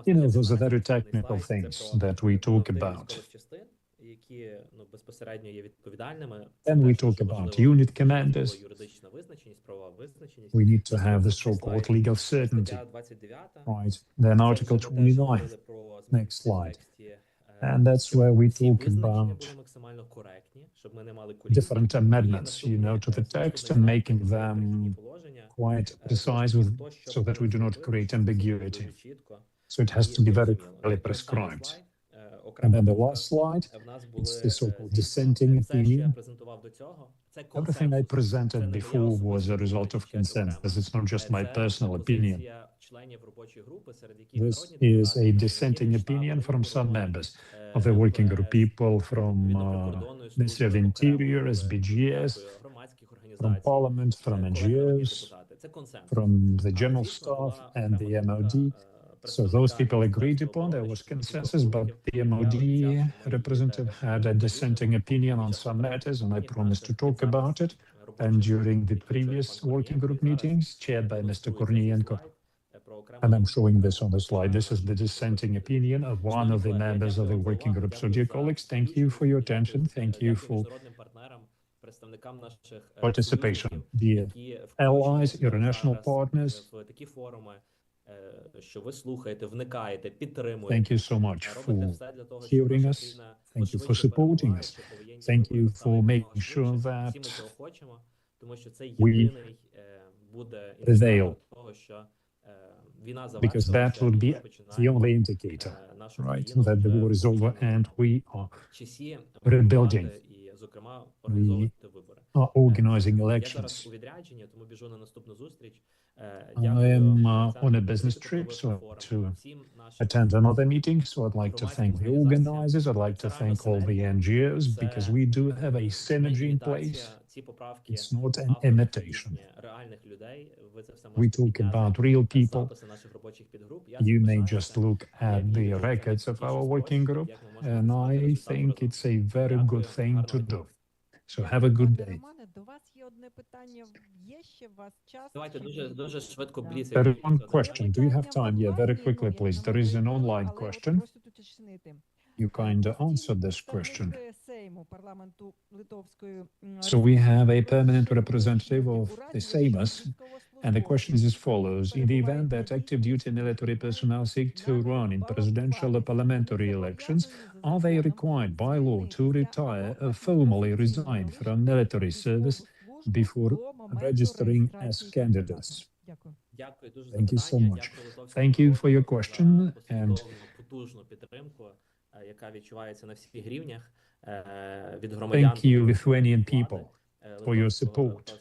You know, those are very technical things that we talk about. Then we talk about unit commanders. We need to have the so-called legal certainty. Right. Then Article 29. Next slide. And that's where we talk about different amendments, you know, to the text and making them quite precise so that we do not create ambiguity. So it has to be very clearly prescribed. And then the last slide, it's the so-called dissenting opinion. Everything I presented before was a result of consensus. It's not just my personal opinion. This is a dissenting opinion from some members of the working group, people from Ministry of Interior, SBGS, from Parliament, from NGOs, from the General Staff and the MOD. So those people agreed upon, there was consensus, but the MOD representative had a dissenting opinion on some matters, and I promised to talk about it. And during the previous working group meetings, chaired by Mr. Kornienko, and I'm showing this on the slide, this is the dissenting opinion of one of the members of the working group. So dear colleagues, thank you for your attention. Thank you for participation. Dear allies, international partners, thank you so much for hearing us. Thank you for supporting us. Thank you for making sure that we prevail, because that would be the only indicator, right, that the war is over and we are rebuilding. We are organizing elections. I am on a business trip, so to attend another meeting. So I'd like to thank the organizers. I'd like to thank all the NGOs, because we do have a synergy in place. It's not an imitation. We talk about real people. You may just look at the records of our working group, and I think it's a very good thing to do. So have a good day. There is one question. Do you have time? Yeah, very quickly, please. There is an online question. You kind of answered this question. So we have a permanent representative of the Seimas, and the question is as follows. In the event that active duty military personnel seek to run in presidential or parliamentary elections, are they required by law to retire or formally resign from military service before registering as candidates? Thank you so much. Thank you for your question, and thank you, Lithuanian people, for your support.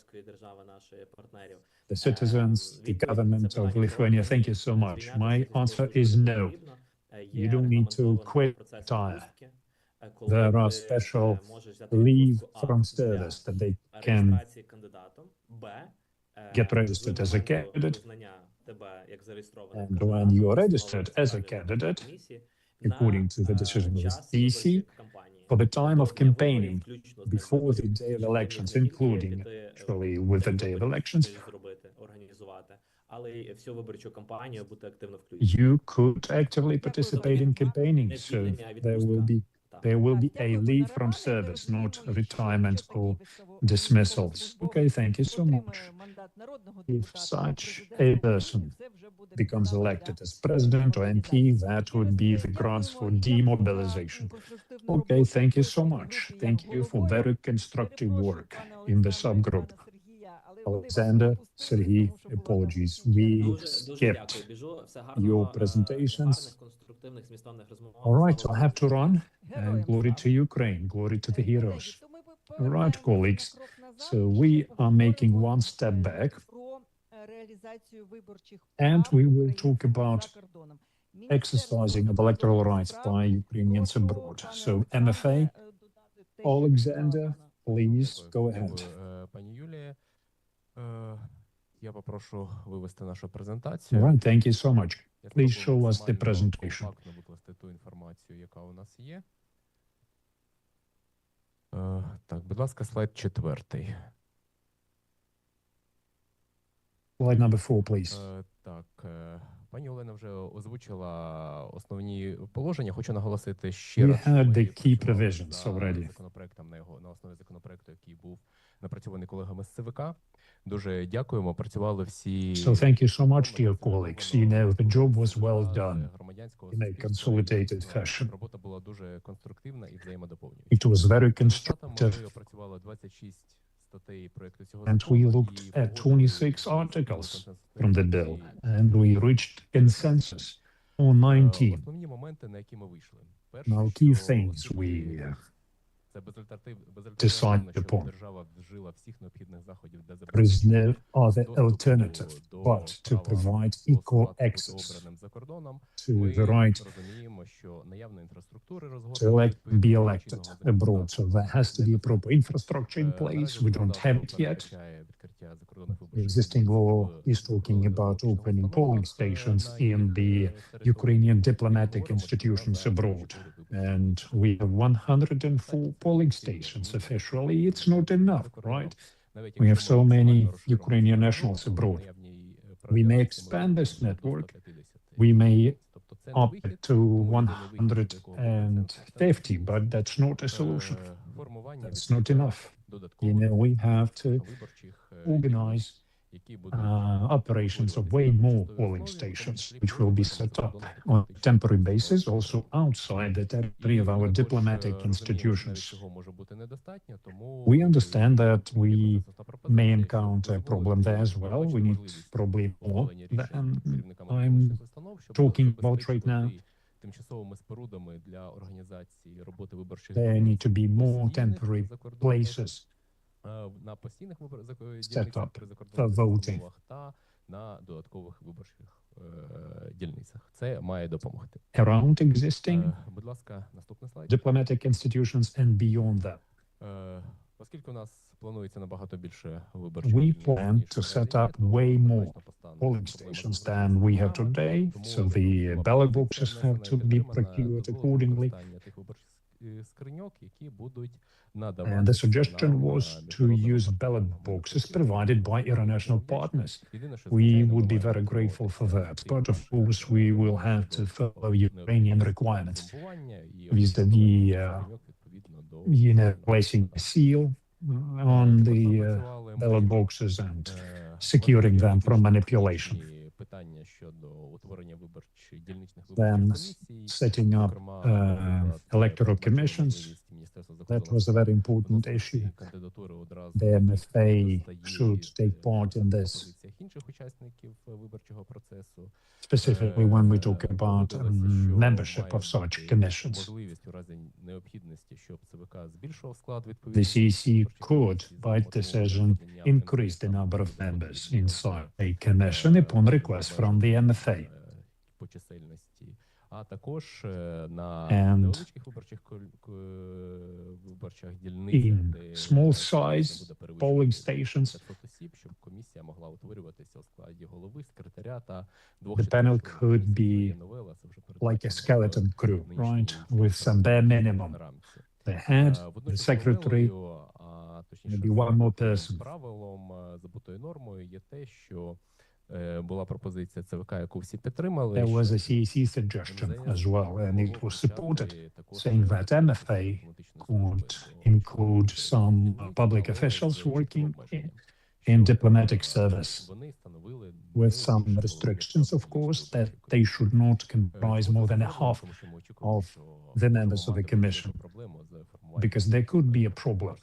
The citizens, the government of Lithuania, thank you so much. My answer is no. You don't need to quit, retire. There are special leave from service that they can get registered as a candidate. And when you are registered as a candidate, according to the decision of the DC, for the time of campaigning before the day of elections, including actually with the day of elections, але й всю виборчу кампанію бути активно включені. You could actively participate in campaigning, so there will be a leave from service, not retirement or dismissals. Okay, thank you so much. If such a person becomes elected as president or MP, that would be the grounds for demobilization. Okay, thank you so much. Thank you for very constructive work in the subgroup. Alexander, Sergey, apologies. We Дуже skipped дякую, Біжу. Все your гарно, presentations. гарних, конструктивних, змістовних розмов. All right, Слава I'll have to run. Героям Glory слава. to Ukraine, glory to the heroes. Колеги, то ми All right, повертаємося colleagues. на крок назад So і we ще are making поговоримо one step back, про реалізацію виборчих and прав we will українців talk about за кордоном. exercising of electoral rights by Ukrainians abroad. So, MFA, Alexander, please go ahead. Пані Юлія, я попрошу вивести нашу All презентацію. right, thank you so much. Я Please спробую show us the максимально presentation. компактно викласти ту інформацію, яка у нас є. Так, будь ласка, слайд 4. Slide number 4, please. Так, пані Олена вже озвучила основні положення. Хочу наголосити ще We раз, що had ми the key працювали provisions already. законопроектом на основі законопроекту, який був напрацьований колегами з ЦВК. Дуже дякуємо. Працювали всі. So thank you so much, dear colleagues. You know, the job was well done громадянського in a суспільства, consolidated і, fashion. робота була дуже конструктивна і взаємодоповнююча. It was very Результатом ми constructive, опрацювали 26 статей проекту цього and закону, we looked і at погодили 26 консенсусний articles текст, from the bill, який, and we reached consensus on 19. Основні моменти, на які ми вийшли. Now, key things we Це decide щоб upon. держава вжила всіх необхідних заходів для There is no other доступу alternative до but to права provide equal голосувати, бути access обраним за кордоном. to Ми the right розуміємо, що наявна інфраструктура to elect and be elected abroad. So there has to be a proper infrastructure in place. We don't have it yet. The existing law is talking about opening polling stations in the Ukrainian diplomatic institutions abroad. And we have 104 polling stations officially. It's not enough, right? We have so many Ukrainian nationals abroad. We may expand this network. We may up to 150, but that's not a solution. That's not enough. You know, we have to organize operations of way more polling stations, which will be set up on a temporary basis, also outside the territory of our diplomatic institutions. We understand that we may encounter a problem there as well. We need probably more than I'm talking about right now. Тимчасовими спорудами для організації роботи виборчих There need to be more temporary places на постійних set up при for закордонних voting. установах та на додаткових виборчих дільницях. Це має допомогти. Around existing Будь ласка, наступний слайд. diplomatic institutions and beyond that. Оскільки у нас планується набагато більше виборчих We дільниць, plan ніж to set наразі є, up то way more однозначно постане polling проблема stations з than we have today, so the ballot boxes have to be procured accordingly. Тих виборчих скриньок, які будуть And the надаватися suggestion нам was to міжнародними use ballot партнерами. boxes provided by international partners. Єдине, що, We звичайно, would be ми very маємо grateful for that, дотримуватися but of тих course we will have to follow Ukrainian requirements vis-à-vis, you know, placing a seal on the ballot boxes and securing them from manipulation. Питання щодо утворення виборчих дільничних Then виборчих комісій, setting up зокрема, electoral commissions. Міністерства That закордонних was a very справ important вносить issue. ці кандидатури одразу The MFA достає should take part in this, пропозиціях інших учасників виборчого процесу. specifically when we talk about membership of such commissions. Можливість у разі необхідності, щоб ЦВК збільшував склад The відповідних CEC виборчих could, комісій, by за decision, мотивом increase the number of members inside a commission upon request from the MFA. по чисельності, а також на And невеличких виборчих дільницях, in де small кількість не size буде перевищувати polling stations, 500 осіб, щоб комісія могла утворюватися у складі голови, секретаря та the panel could be like a skeleton crew, right, with some bare minimum. The head, the secretary, maybe one more person. Правилом, забутою нормою є те, що була пропозиція ЦВК, яку всі підтримали. There was a CEC suggestion as well, and it was supported, saying that MFA could include some public officials working in diplomatic service, with some restrictions, of course, that they should not comprise more than a half of the members of the Commission, because there could be a problem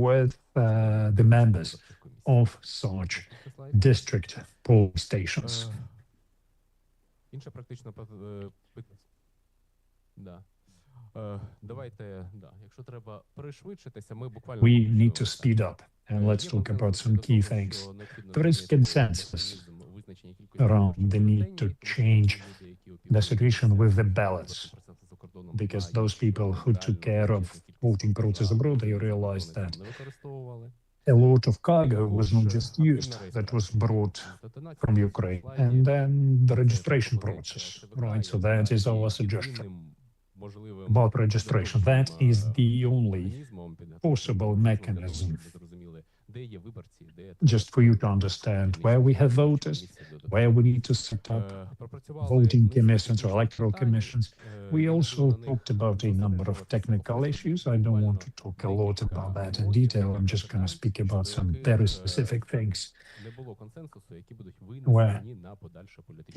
with the members of such district polling stations. Інше практично давайте, якщо треба пришвидшитися, ми буквально We need to speed up, and let's talk about some key things. There is consensus around the need to change the situation with the ballots, because those people who took care of voting process abroad, they realized that a lot of cargo was not just used, that was brought from Ukraine, and then the registration process, right? So that is our suggestion about registration. That is the only possible mechanism, just for you to understand where we have voters, where we need to set up voting commissions or electoral commissions. We also talked about a number of technical issues. I don't want to talk a lot about that in detail. I'm just going to speak about some very specific things where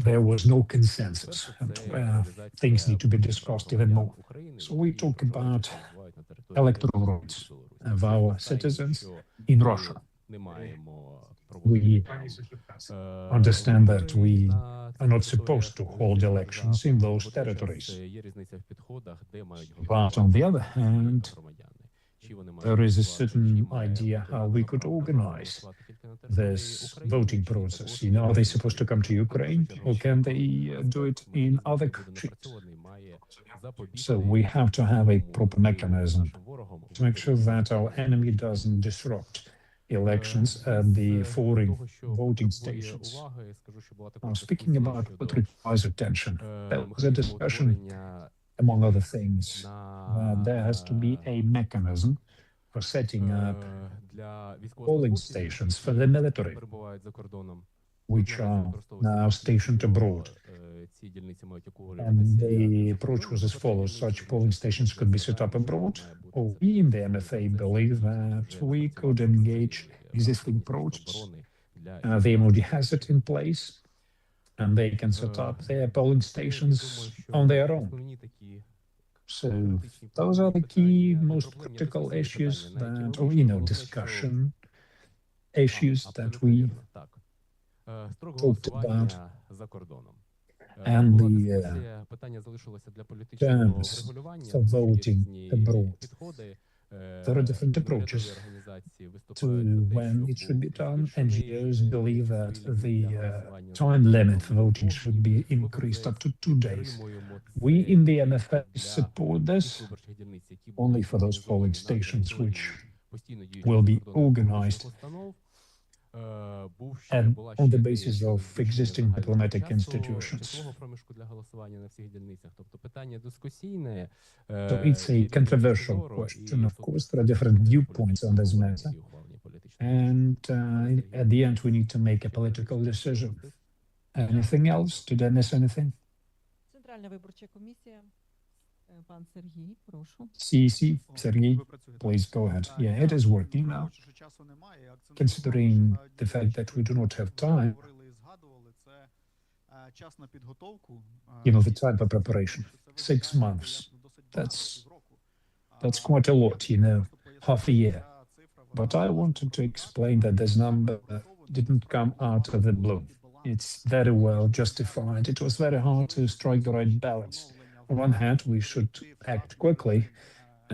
there was no consensus and where things need to be discussed even more. So we talk about electoral rights of our citizens in Russia. We understand that we are not supposed to hold elections in those territories. But on the other hand, there is a certain idea how we could organize this voting process. You know, are they supposed to come to Ukraine, or can they do it in other countries? So we have to have a proper mechanism to make sure that our enemy doesn't disrupt elections at the foreign voting stations. Now, speaking about what requires attention, there was a discussion, among other things, that there has to be a mechanism for setting up polling stations for the military, which are now stationed abroad. And the approach was as follows: such polling stations could be set up abroad, or we in the MFA believe that we could engage existing process. The MOD has it in place, and they can set up their polling stations on their own. So those are the key, most critical issues that, or, you know, discussion issues that we talked about. And the terms for voting abroad. There are different approaches to when it should be done. NGOs believe that the time limit for voting should be increased up to 2 days. We in the MFA support this only for those polling stations which will be organized and on the basis of existing diplomatic institutions. So it's a controversial question. Of course, there are different viewpoints on this matter. And at the end, we need to make a political decision. Anything else? Did I miss anything? Центральна виборча комісія. Пан Сергій, прошу. CEC, Sergey, please go ahead. Yeah, it is working now. Considering the fact that we do not have time, you know, the time for preparation, 6 months, that's quite a lot, you know, half a year. But I wanted to explain that this number didn't come out of the blue. It's very well justified. It was very hard to strike the right balance. On one hand, we should act quickly,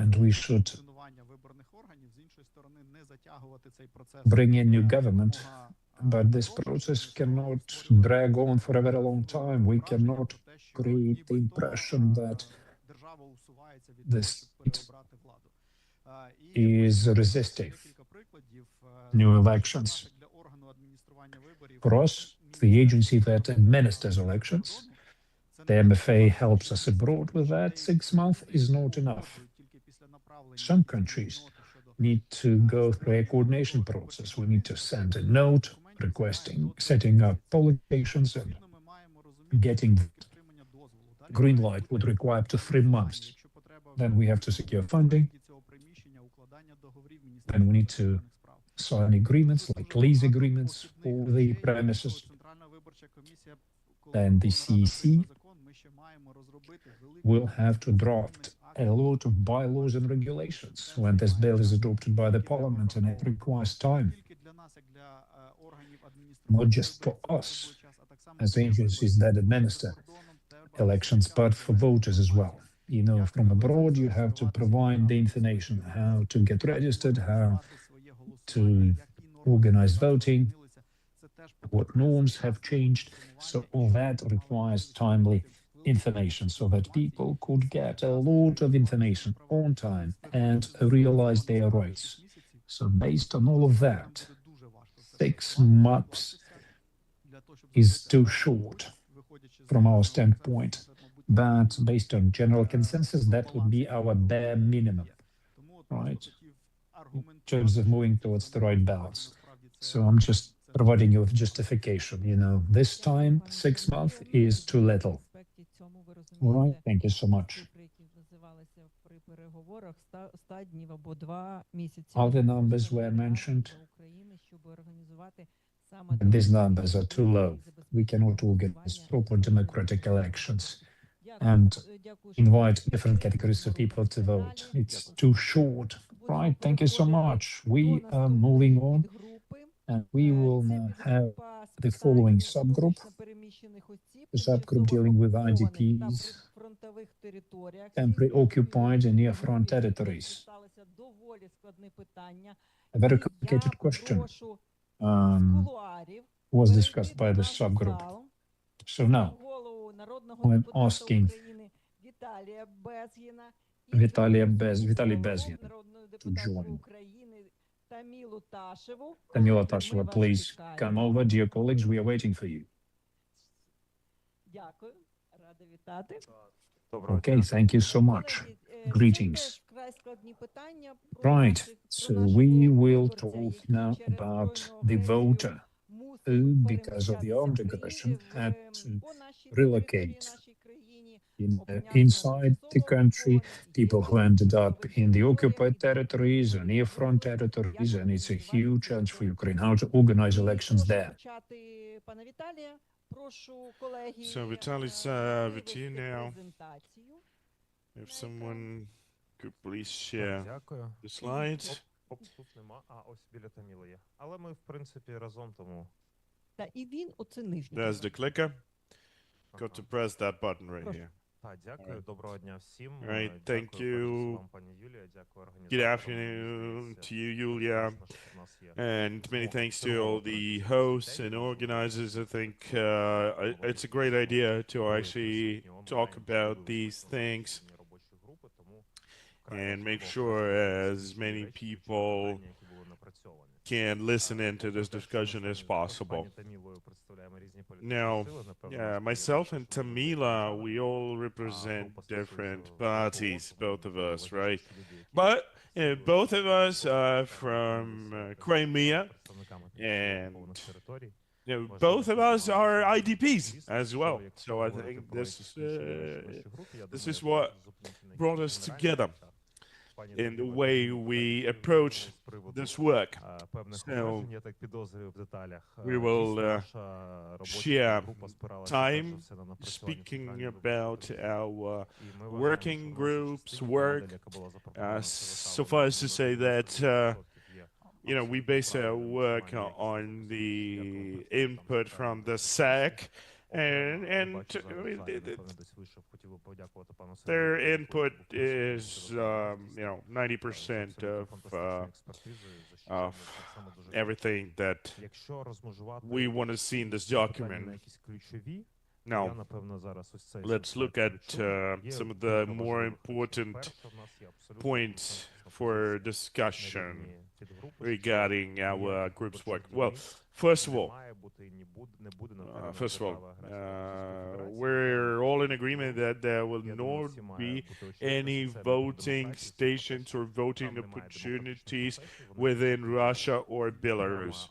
and we should bring in new government, but this process cannot drag on for a very long time. We cannot create the impression that the state is resisting new elections. For us, the agency that administers elections, the MFA helps us abroad with that. 6 months is not enough. Some countries need to go through a coordination process. We need to send a note requesting, setting up poll stations and getting green light would require up to 3 months. Then we have to secure funding. Then we need to sign agreements like lease agreements for the premises. Then the CEC will have to draft a lot of bylaws and regulations when this bill is adopted by the parliament, and it requires time, not just for us as agencies that administer elections, but for voters as well. You know, from abroad, you have to provide the information, how to get registered, how to organize voting, what norms have changed. So all that requires timely information so that people could get a lot of information on time and realize their rights. So based on all of that, 6 months is too short from our standpoint, but based on general consensus, that would be our bare minimum, right? In terms of moving towards the right balance. So I'm just providing you with justification. You know, this time, 6 months is too little. All right, thank you so much. Other numbers were mentioned, but these numbers are too low. We cannot organize proper democratic elections and invite different categories of people to vote. It's too short. Right, thank you so much. We are moving on, and we will now have the following subgroup. The subgroup dealing with IDPs, temporary occupied and near-front territories. A very complicated question was discussed by the subgroup. So now, I'm asking Vitaly Bezgin to join. Tamila Tasheva, please come over. Dear colleagues, we are waiting for you. Okay, thank you so much. Greetings. Right, so we will talk now about the voter who, because of the armed aggression, had to relocate inside the country, people who ended up in the occupied territories or near-front territories, and it's a huge challenge for Ukraine how to organize elections there. So Vitaly's with you now. If someone could please share the slides. Тут нема, а ось біля Таміли є. Але ми, в принципі, разом тому. There's the clicker. Got to press that button right here. Так, дякую. Доброго дня всім. Right, thank you. Good afternoon to you, Yulia. And many thanks to all the hosts and organizers. I think it's a great idea to actually talk about these things and make sure as many people can listen into this discussion as possible. Now, myself and Tamila, we all represent different parties, both of us, right? But both of us are from Crimea, and both of us are IDPs as well. So I think this is what brought us together in the way we approach this work. So we will share time speaking about our working groups work. Suffice to say that we base our work on the input from the SAC, and their input is 90% of everything that we want to see in this document. Now, let's look at some of the more important points for discussion regarding our group's work. Well, first of all, first of all, we're all in agreement that there will not be any voting stations or voting opportunities within Russia or Belarus.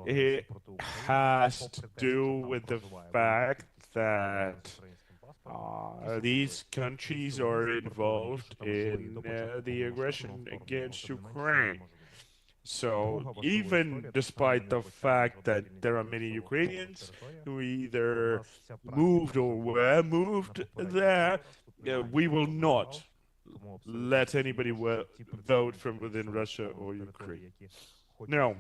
It has to do with the fact that these countries are involved in the aggression against Ukraine. So even despite the fact that there are many Ukrainians who either moved or were moved there, we will not let anybody vote from within Russia or Ukraine. No.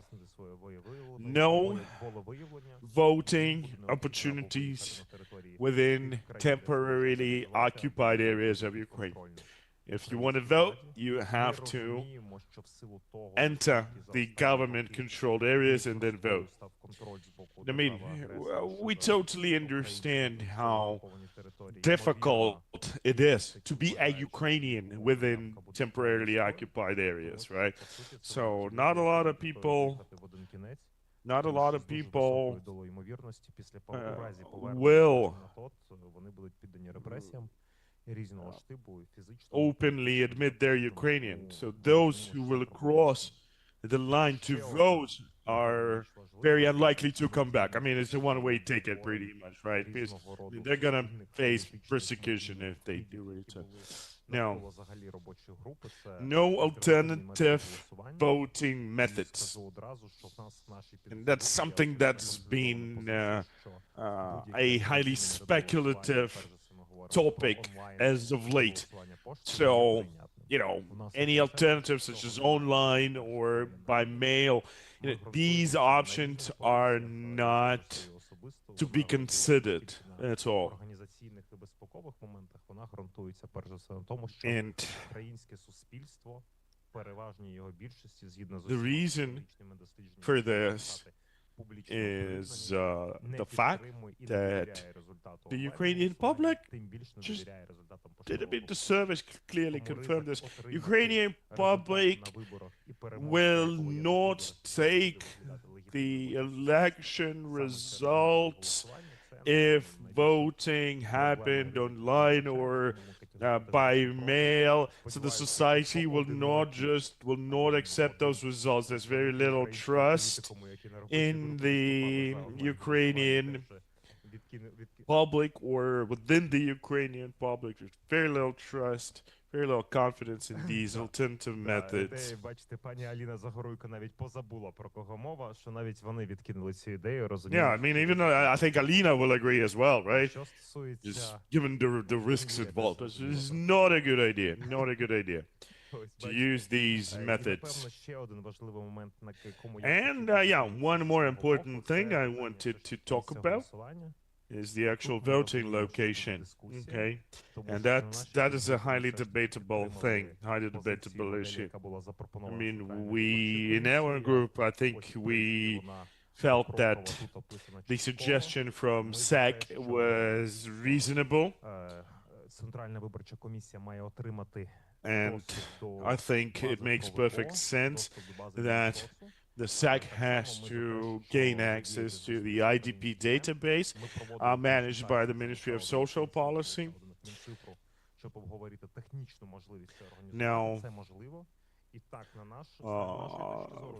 No voting opportunities within temporarily occupied areas of Ukraine. If you want to vote, you have to enter the government-controlled areas and then vote. I mean, we totally understand how difficult it is to be a Ukrainian within temporarily occupied areas, right? So not a lot of people will openly admit they're Ukrainian. So those who will cross the line to vote are very unlikely to come back. I mean, it's a one-way ticket pretty much, right? Because they're gonna face persecution if they do return. Now, no alternative voting methods. And that's something that's been a highly speculative topic as of late. So, you know, any alternatives such as online or by mail, these options are not to be considered at all. And the reason for this is the fact that the Ukrainian public just did a bit disservice, clearly confirmed this. Ukrainian public will not take the election results if voting happened online or by mail. So the society will not accept those results. There's very little trust in the Ukrainian public or within the Ukrainian public. There's very little trust, very little confidence in these alternative methods. Yeah, I mean, even I think Alina will agree as well, right? Just given the risks involved, this is not a good idea. Not a good idea to use these methods. And yeah, one more important thing I wanted to talk about is the actual voting location, okay? And that is a highly debatable thing, highly debatable issue. I mean, in our group, I think we felt that the suggestion from SAC was reasonable. And I think it makes perfect sense that the SAC has to gain access to the IDP database managed by the Ministry of Social Policy. Now,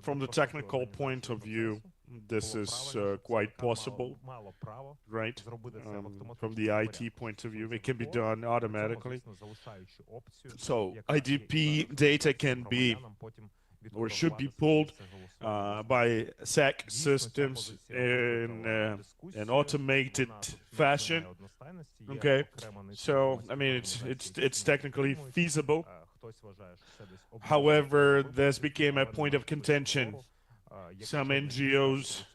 from the technical point of view, this is quite possible, right? From the IT point of view, it can be done automatically. So IDP data can be or should be pulled by SAC systems in an automated fashion. Okay, so I mean it's technically feasible. However, this became a point of contention. Some NGOs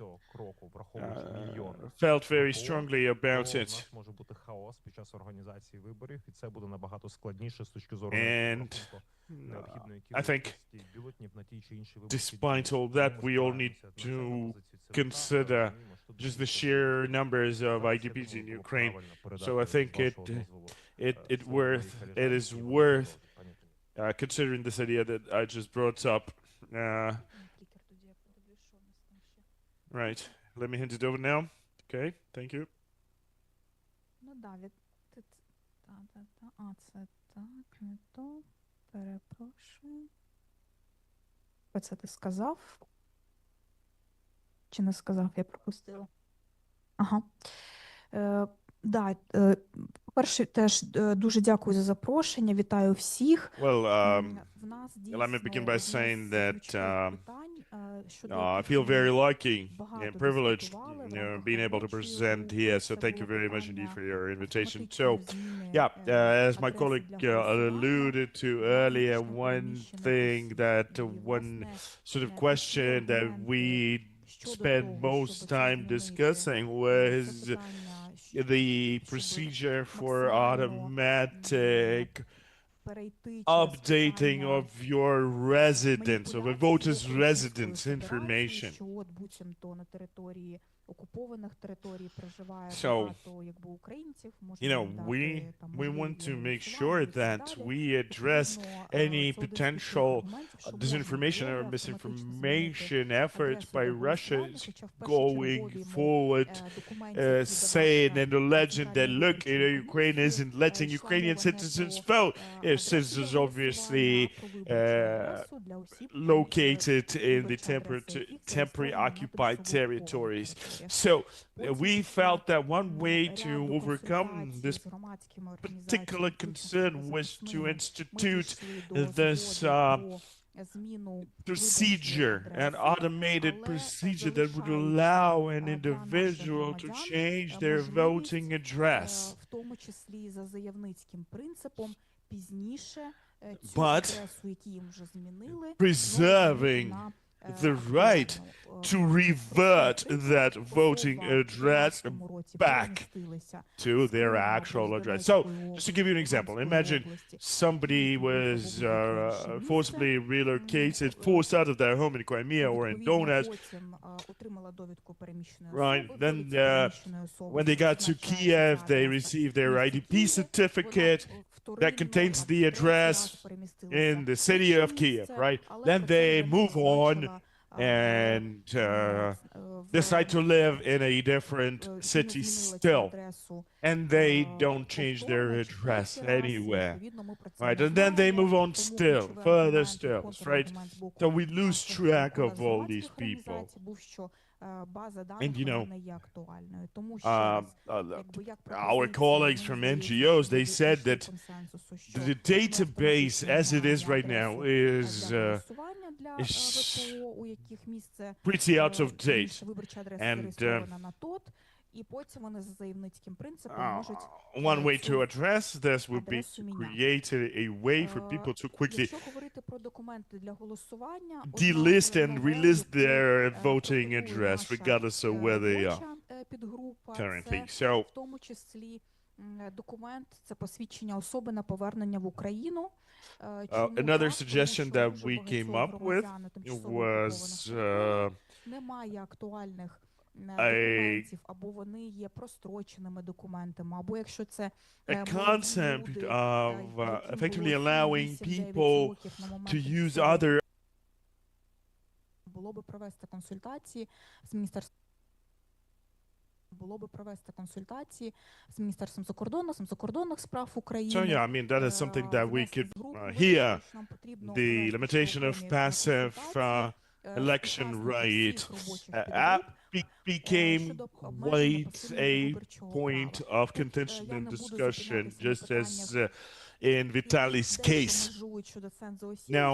felt very strongly about it. And I think, despite all that, we all need to consider just the sheer numbers of IDPs in Ukraine. So I think it is worth considering this idea that I just brought up. Right. let me hand it over now. Okay, thank you. Ну да, це так, не то. Перепрошую. Оце ти сказав? Чи не сказав? Я пропустила. Ага. Да, по-перше, теж дуже дякую за запрошення. Вітаю всіх. Well, В нас let me begin дійсно by одне saying з that ключових питань, щодо I яких feel very ми lucky and багато privileged дискутували в рамках being able to робочої present групи. here. So Це thank you було very much indeed for питання your invitation. автоматичної So, зміни yeah, as my адреси colleague для голосування alluded to для earlier, внутрішньо one переміщених thing осіб. that І, one власне, sort of ті question that аргументи we щодо spent того, most щоб це time змінити, discussing це was питання, the щоб procedure for максимально automatic перейти через updating питання of your residence, of a маніпуляцій voter's з боку Російської residence Федерації, information. що от буцімто на території окупованих територій проживає So, багато якби українців, you можна know, їм дати там we want можливість to make голосування sure і так that далі. we address Відповідно, any це один з ключових potential аргументів, що можна disinformation було or би автоматично змінити misinformation efforts адресу by для Russia голосування, is хоча в going першочерговому forward, документі, який saying давався and alleging that, Центральною look, you know, виборчою Ukraine комісією, isn't letting йшла Ukrainian мова не citizens про vote. адресу для Citizens голосування, obviously а про виборчу адресу для осіб, located in the виборча адреса яких temporary зареєстрована на occupied тимчасово territories. окупованих територіях. So Потім we після felt that one way to ряду overcome консультацій this з громадськими particular організаціями, concern включно was з to правозахисними, ми institute дійшли до this згоди про зміну procedure, виборчої an адреси, automated але procedure that would залишаючи allow an для наших individual to громадян change their voting можливість, address. в тому числі за заявницьким принципом, пізніше цю But адресу, які їм вже змінили, preserving на the right to revert that voting address back to their actual address. So, just to give you an example, imagine somebody was forcibly relocated, forced out of their home in Crimea or in Donetsk, right? Then, when they got to Kiev, they received their IDP certificate that contains the address in the city of Kiev, right? Then they move on and decide to live in a different city still, and they don't change their address anywhere, right? And then they move on still, further still, right? So we lose track of all these people. And you know, our colleagues from NGOs, they said that the database as it is right now is pretty out of date. And one way to address this would be to create a way for people to quickly delist and relist their voting address regardless of where they are currently. So документ – це посвідчення особи на повернення в Україну. Another suggestion that we came up with was немає актуальних документів, або вони є простроченими документами, або якщо це a concept of effectively allowing people to use other було би провести консультації з Міністерством закордонних справ України. So yeah, I mean, that is something that we could hear. The limitation of passive election right became quite a point of contention and discussion, just as in Vitaly's case. Now,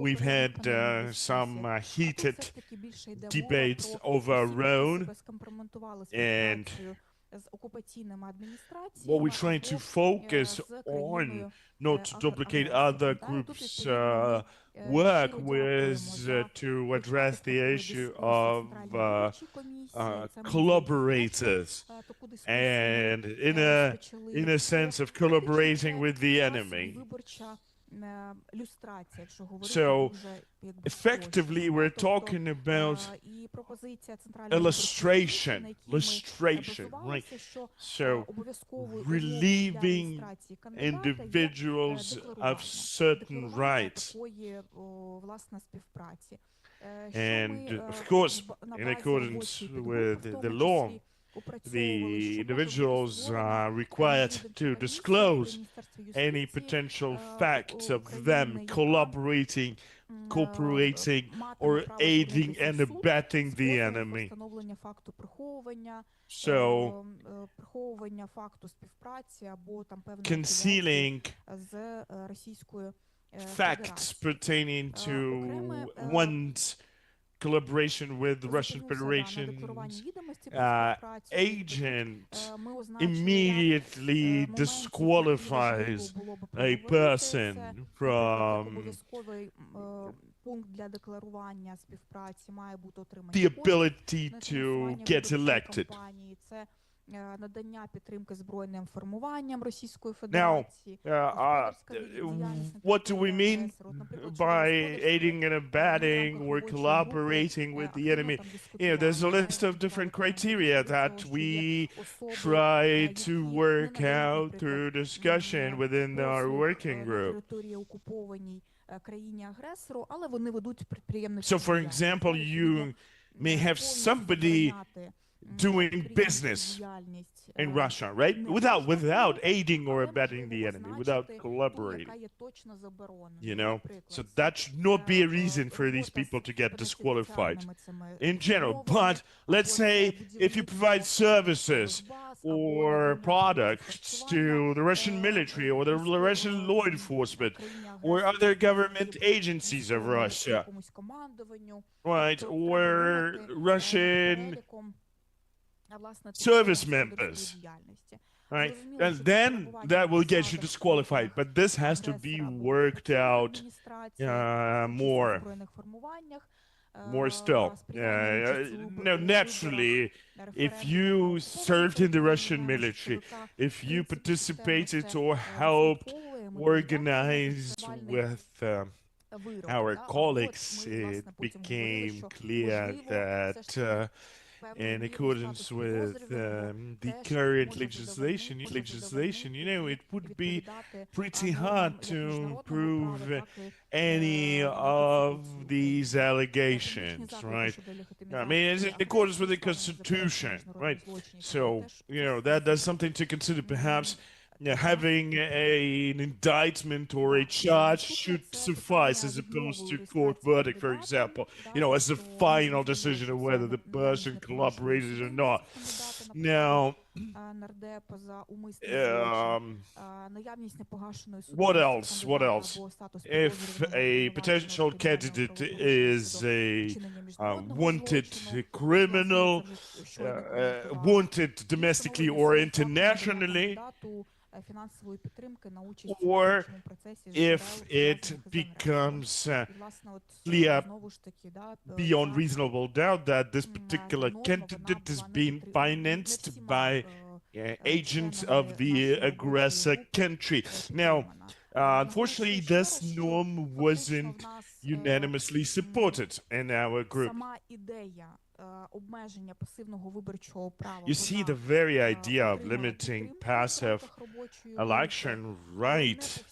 we've had some heated debates over Rhone, and what we're trying to focus on, not to duplicate other groups' work, was to address the issue of collaborators, and in a sense of collaborating with the enemy. So effectively, we're talking about illustration, right? So relieving individuals of certain rights. And of course, in accordance with the law, the individuals are required to disclose any potential facts of them collaborating, cooperating, or aiding and abetting the enemy. So, concealing facts pertaining to one's collaboration with the Russian Federation's agent immediately disqualifies a person from the ability to get elected. Now, what do we mean by aiding and abetting or collaborating with the enemy? There's a list of different criteria that we try to work out through discussion within our working group. So, for example, you may have somebody doing business in Russia, right? Without aiding or abetting the enemy, without collaborating. So that should not be a reason for these people to get disqualified in general. But let's say if you provide services or products to the Russian military or the Russian law enforcement or other government agencies of Russia, right, or Russian service members, right? And then that will get you disqualified. But this has to be worked out more still. No, naturally, if you served in the Russian military, if you participated or helped organize with our colleagues, it became clear that in accordance with the current legislation, it would be pretty hard to prove any of these allegations, right? I mean, it's in accordance with the Constitution, right? So, that's something to consider. Perhaps having an indictment or a charge should suffice as opposed to court verdict, for example, as the final decision of whether the person collaborated or not. Now, what else? If a potential candidate is a wanted criminal, wanted domestically or internationally, or if it becomes clear beyond reasonable doubt that this particular candidate is being financed by agents of the aggressor country. Now, unfortunately, this norm wasn't unanimously supported in our group. You see, the very idea of limiting passive election right,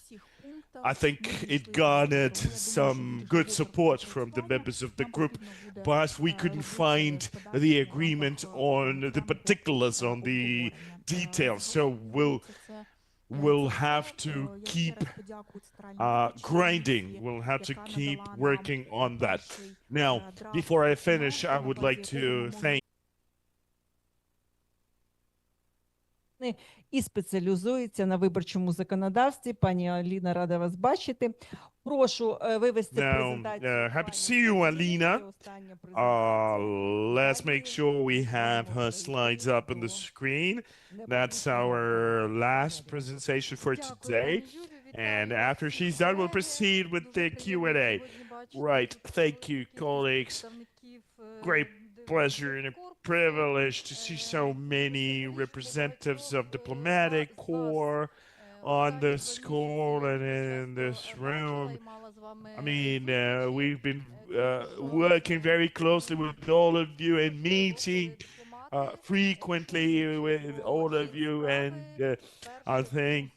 I think it garnered some good support from the members of the group, but we couldn't find the agreement on the particulars, on the details. So we'll have to keep grinding. We'll have to keep working on that. Now, before I finish, I would like to thank і спеціалізується на виборчому законодавстві. Пані Аліна, рада вас бачити. Прошу вивести презентацію. Happy to see you, Alina. Let's make sure we have her slides up on the screen. That's our last presentation for today. And after she's done, we'll proceed with the Q&A. Right. Thank you, colleagues. Great pleasure and a privilege to see so many representatives of diplomatic corps on this call and in this room. I mean, we've been working very closely with all of you and meeting frequently with all of you, and I think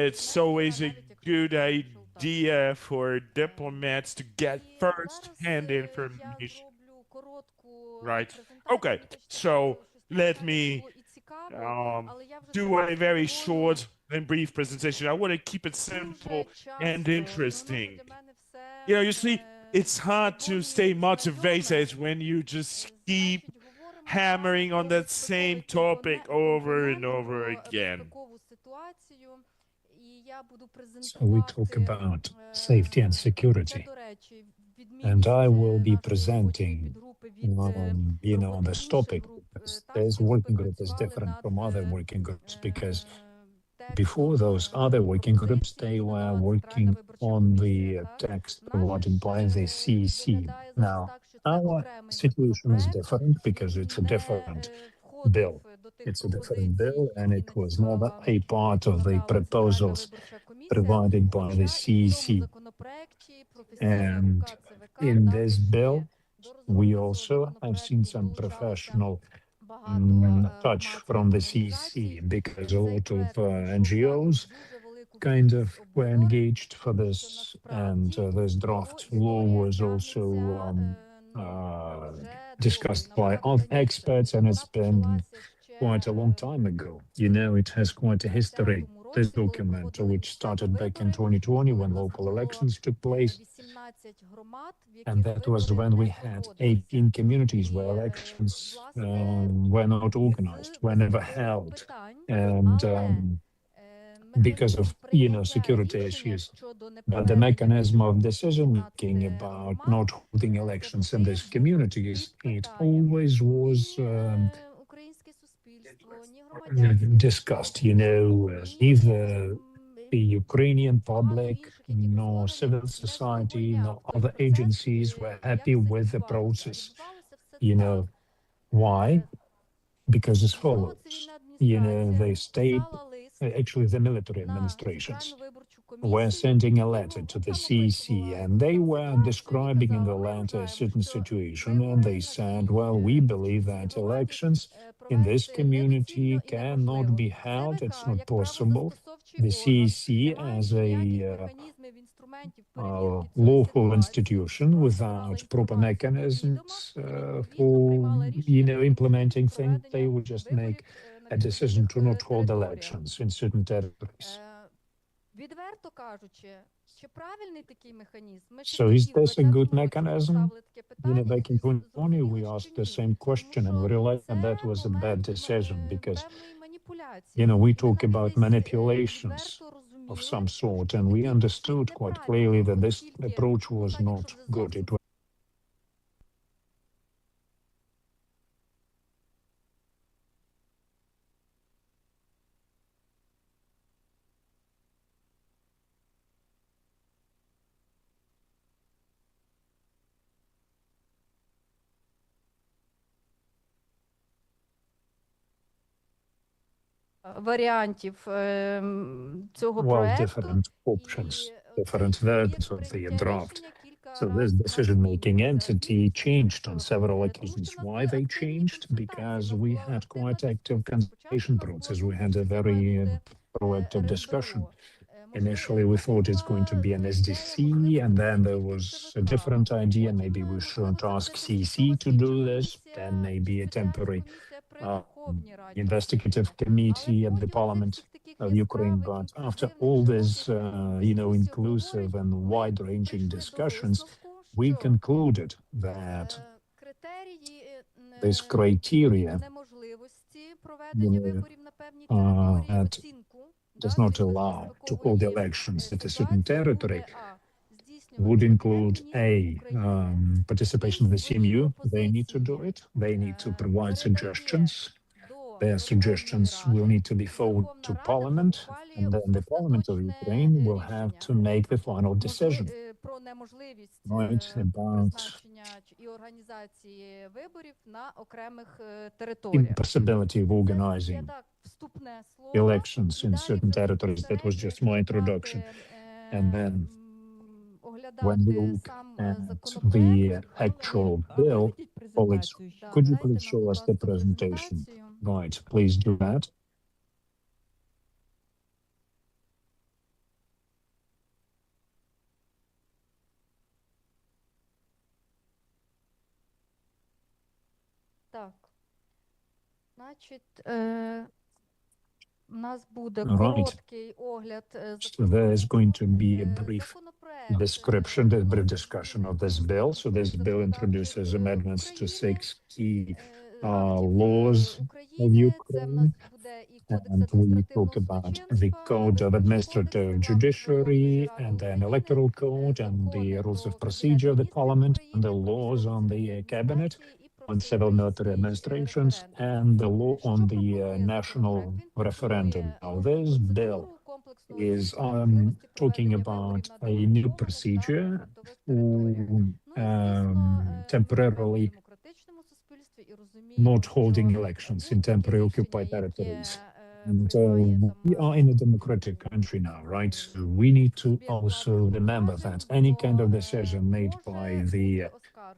it's always a good idea idea for diplomats to get first-hand information. Right. Okay. So let me do a very short and brief presentation. I want to keep it simple and interesting. You know, you see, it's hard to stay motivated when you just keep hammering on that same topic over and over again. So we talk about safety and security. And I will be presenting, on this topic. This working group is different from other working groups because before those other working groups, they were working on the text provided by the CEC. Now, our situation is different because it's a different bill. It's a different bill, and it was never a part of the proposals provided by the CEC. And in this bill, we also have seen some professional touch from the CEC because a lot of NGOs kind of were engaged for this, and this draft law was also discussed by other experts, and it's been quite a long time ago. You know, it has quite a history, this document, which started back in 2020 when local elections took place. And that was when we had 18 communities where elections were not organized, were never held. And because of, security issues. But the mechanism of decision-making about not holding elections in these communities, it always was discussed, neither the Ukrainian public, nor civil society, nor other agencies were happy with the process. Why? Because as follows, the state, actually the military administrations, were sending a letter to the CEC, and they were describing in the letter a certain situation, and they said, well, we believe that elections in this community cannot be held, it's not possible. The CEC, as a lawful institution without proper mechanisms for, implementing things, they would just make a decision to not hold elections in certain territories. So is this a good mechanism? Back in 2020, we asked the same question and we realized that was a bad decision because, we talk about manipulations of some sort, and we understood quite clearly that this approach was not good. It was варіантів цього проекту. Different options, different versions of the draft. So this decision-making entity changed on several occasions. Why they changed? Because we had quite active consultation process. We had a very proactive discussion. Initially, we thought it's going to be an SDC, and then there was a different idea. Maybe we should ask CEC to do this, then maybe a temporary investigative committee at the Parliament of Ukraine. But after all this, inclusive and wide-ranging discussions, we concluded that this criteria that does not allow to hold elections at a certain territory would include participation in the CMU. They need to do it. They need to provide suggestions. Their suggestions will need to be forwarded to Parliament, and then the Parliament of Ukraine will have to make the final decision. Right, about impossibility of organizing elections in certain territories. That was just my introduction. And then when we look at the actual bill, colleagues, could you please show us the presentation? Right, please do that. Так. Значить, у нас буде Right. короткий огляд So there's going to be a brief законопроект. description, a brief discussion of this bill. So this bill introduces amendments to 6 key laws of Ukraine. And we talk about the Code of Administrative Judiciary and then Electoral Code and the rules of procedure of the Parliament and the laws on the Cabinet on civil military administrations and the law on the national referendum. Now, this bill is talking about a new procedure for temporarily not holding elections in temporary occupied territories. And we are in a democratic country now, right? So we need to also remember that any kind of decision made by the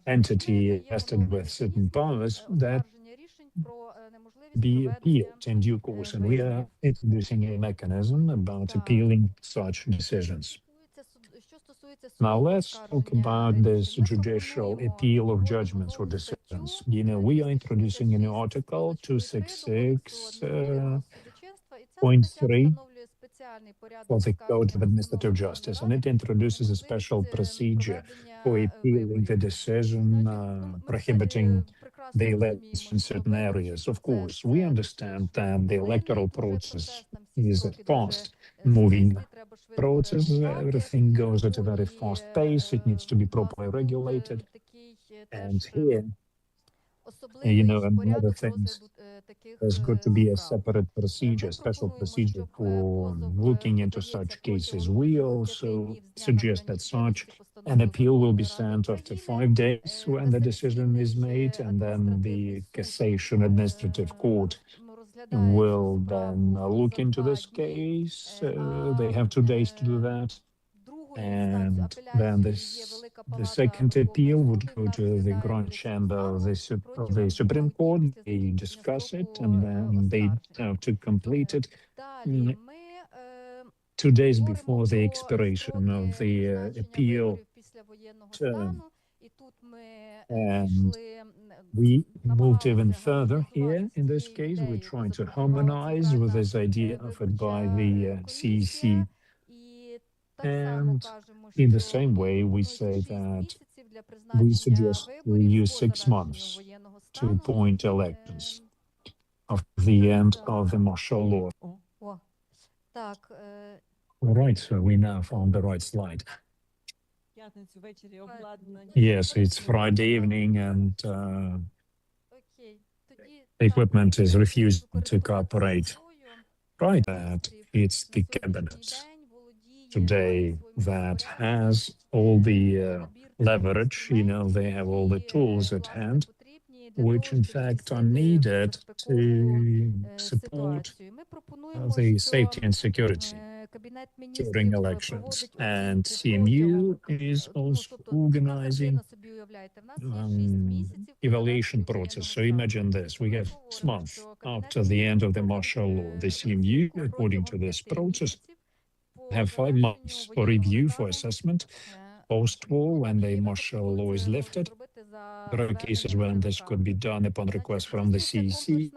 entity vested with certain powers that be appealed in due course. And we are introducing a mechanism about appealing such decisions. Now let's talk about this judicial appeal of judgments or decisions. You know, we are introducing a new article 266.3 for the Code of Administrative Justice, and it introduces a special procedure for appealing the decision prohibiting the elections in certain areas. Of course, we understand that the electoral process is a fast-moving process. Everything goes at a very fast pace. It needs to be properly regulated. And here, you know, among other things, there's got to be a separate procedure, special procedure for looking into such cases. We also suggest that such an appeal will be sent after 5 days when the decision is made, and then the Cassation Administrative Court will then look into this case. They have 2 days to do that. And then the second appeal would go to the Grand Chamber of the Supreme Court. They discuss it, and then they have to complete it 2 days before the expiration of the appeal term. And we moved even further here. In this case, we're trying to harmonize with this idea offered by the CEC. And in the same way, we say that we suggest to use 6 months to appoint elections after the end of the martial law. All right, so we now found the right slide. Yes, it's Friday evening and equipment is refusing to cooperate. Right, that it's the cabinet today that has all the leverage, you know, they have all the tools at hand, which in fact are needed to support the safety and security during elections. And CMU is also organizing evaluation process. So imagine this, we have 6 months after the end of the martial law. The CMU, according to this process, have 5 months for review, for assessment, post-war, when the martial law is lifted. There are cases when this could be done upon request from the CEC.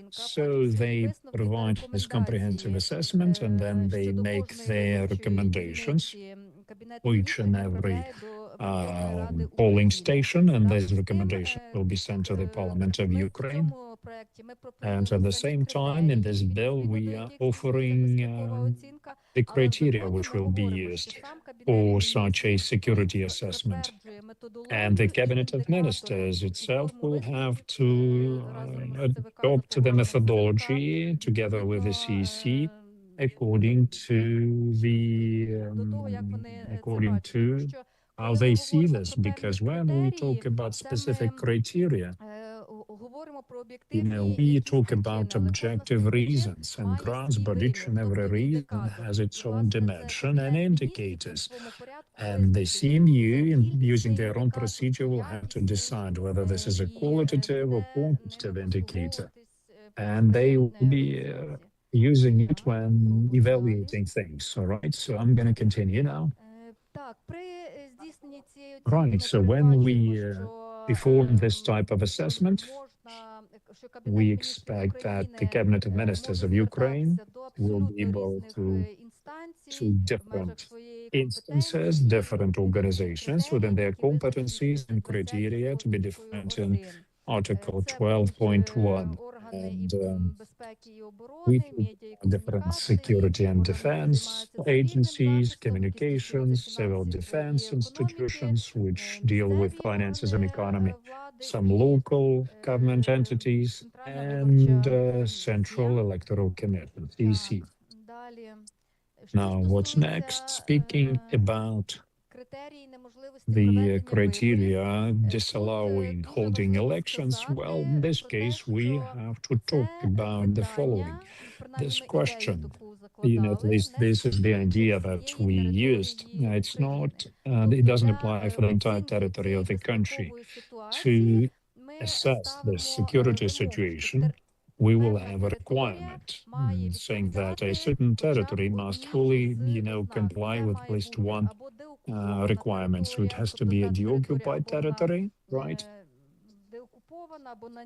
So they provide this comprehensive assessment, and then they make their recommendations for each and every polling station, and these recommendations will be sent to the Parliament of Ukraine. And at the same time, in this bill, we are offering the criteria which will be used for such a security assessment. And the Cabinet of Ministers itself will have to adopt the methodology together with the CEC according to how they see this. Because when we talk about specific criteria, you know, we talk about objective reasons and grounds, but each and every reason has its own dimension and indicators. And the CMU, using their own procedure, will have to decide whether this is a qualitative or quantitative indicator. And they will be using it when evaluating things. All right, so I'm going to continue now. Right, so when we perform this type of assessment, we expect that the cabinet of ministers of Ukraine will be able to different instances, different organizations within their competencies and criteria to be defined in Article 12.1. And we different security and defense agencies, communications, civil defense institutions, which deal with finances and economy, some local government entities, and Central Electoral Commission, EC. Now, what's next? Speaking about the criteria disallowing holding elections, well, in this case, we have to talk about the following. This question, at least this is the idea that we used. It's not, it doesn't apply for the entire territory of the country. To assess the security situation, we will have a requirement saying that a certain territory must fully, comply with at least one requirement. So it has to be a deoccupied territory, right?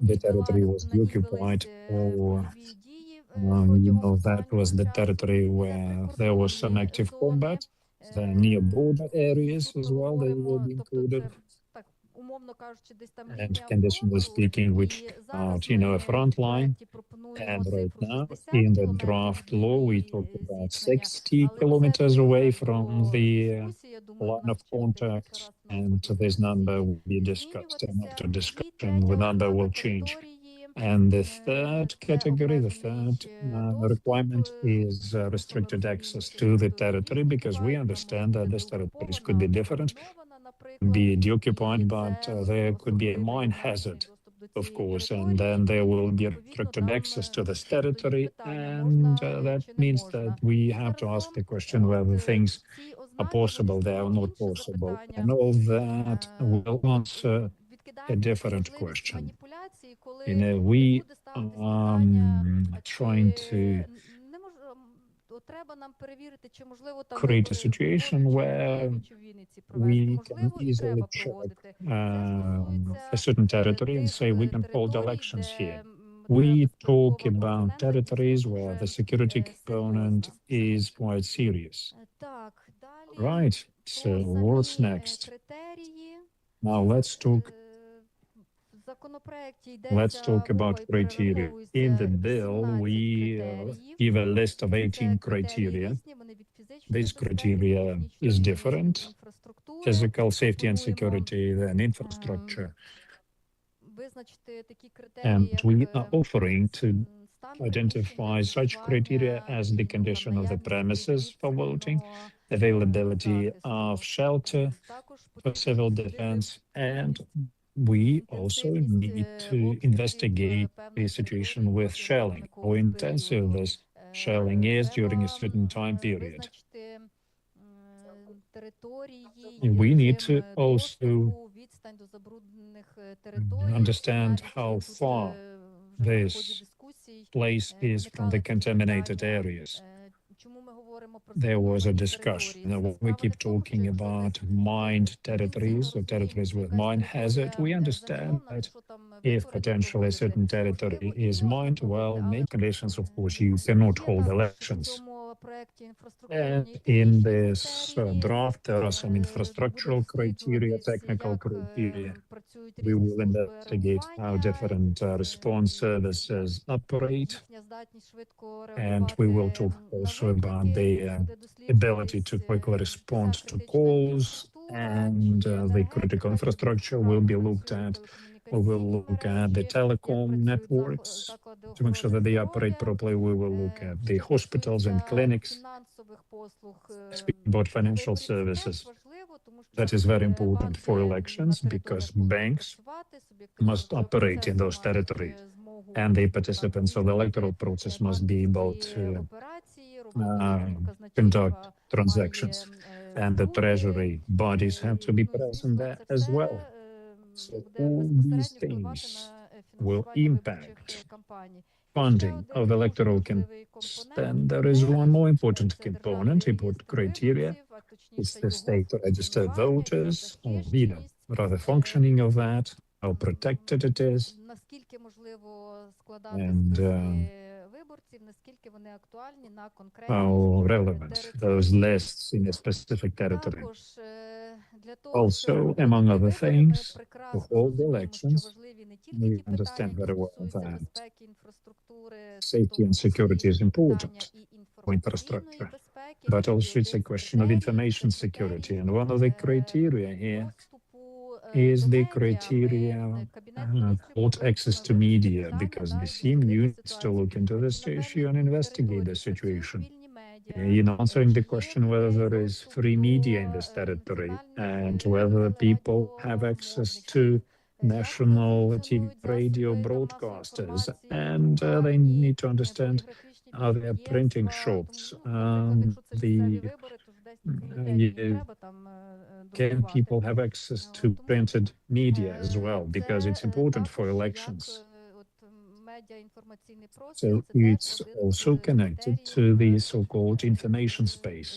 The territory was deoccupied, or that was the territory where there was some active combat. The near border areas as well, they will be included. And conditionally speaking, which a front line. And right now, in the draft law, we talk about 60 kilometers away from the line of contact, and this number will be discussed. And after discussion, the number will change. And the third category, the third requirement is restricted access to the territory, because we understand that these territories could be different, be deoccupied, but there could be a mine hazard, of course, and then there will be restricted access to this territory, and that means that we have to ask the question whether things are possible there or not possible, and all that will answer a different question. We are trying to create a situation where we can easily check a certain territory and say we can hold elections here. We talk about territories where the security component is quite serious. Right, so what's next? Now let's talk about criteria. In the bill, we give a list of 18 criteria. This criteria is different: physical safety and security, then infrastructure. And we are offering to identify such criteria as the condition of the premises for voting, availability of shelter for civil defense, and we also need to investigate the situation with shelling, how intensive this shelling is during a certain time period. We need to also understand how far this place is from the contaminated areas. There was a discussion. We keep talking about mined territories or territories with mine hazard. We understand that if potentially a certain territory is mined, well, main conditions, of course, you cannot hold elections. And in this draft, there are some infrastructural criteria, technical criteria. We will investigate how different response services operate, and we will talk also about the ability to quickly respond to calls, and the critical infrastructure will be looked at. We will look at the telecom networks to make sure that they operate properly. We will look at the hospitals and clinics. Speaking about financial services, that is very important for elections, because banks must operate in those territories, and the participants of the electoral process must be able to conduct transactions, and the treasury bodies have to be present there as well. So all these things will impact funding of electoral campaigns. Then there is one more important component, important criteria. It's the state registered voters, or rather functioning of that, how protected it is, можливо складати and списки виборців, наскільки вони актуальні на конкретні how relevant території. those lists in a specific territory. Також для того, щоб Also, проводити among other вибори, ми things, to прекрасно hold розуміємо, що elections, важливі не тільки we ті питання, understand які very well стосуються that безпеки, інфраструктури, safety and security is питання important і for інформаційної infrastructure, безпеки, but і also it's a один з question of критеріїв, information це security. критерій And one of the criteria here is доступу the до медіа. criteria Кабінет міністрів called access to media, питання, because the і CMU можливі needs to ситуації. look into this Чи на issue and певних investigate the територіях працюють situation. вільні медіа, In answering the чи є question whether людей there is доступ free media in до this territory національних and whether people have access to national TV radio broadcasters, and they need to understand how they are printing shots. Can people have access to printed media as well, because it's important for elections. So it's also connected to the so-called information space.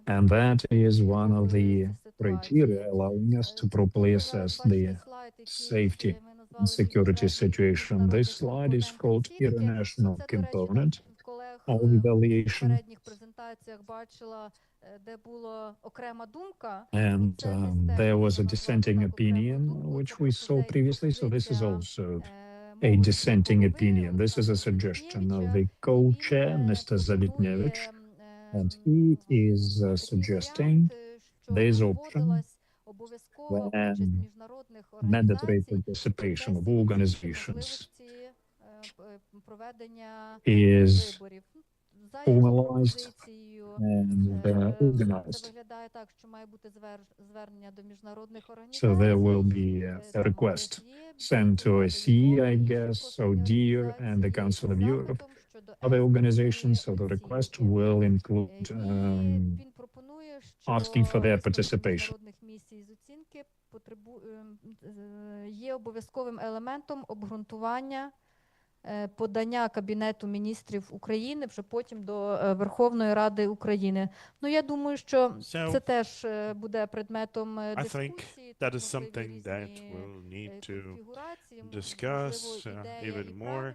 And that is one of the criteria allowing us to properly assess the safety and security situation. This slide is called international component of evaluation. And there was a dissenting opinion, which we saw previously. So this is also a dissenting opinion. This is a suggestion of the co-chair, Mr. Zavitnevich, and he is suggesting this option when mandatory participation of organizations is formalized and organized. So there will be a request sent to OSCE, I guess, ODIHR, and the Council of Europe, other organizations. So the request will include asking for their participation. Є обов'язковим елементом обґрунтування подання Кабінету міністрів України вже потім до Верховної Ради України. Ну, я думаю, що це теж буде предметом дискусії. That is something that we'll need to discuss even more.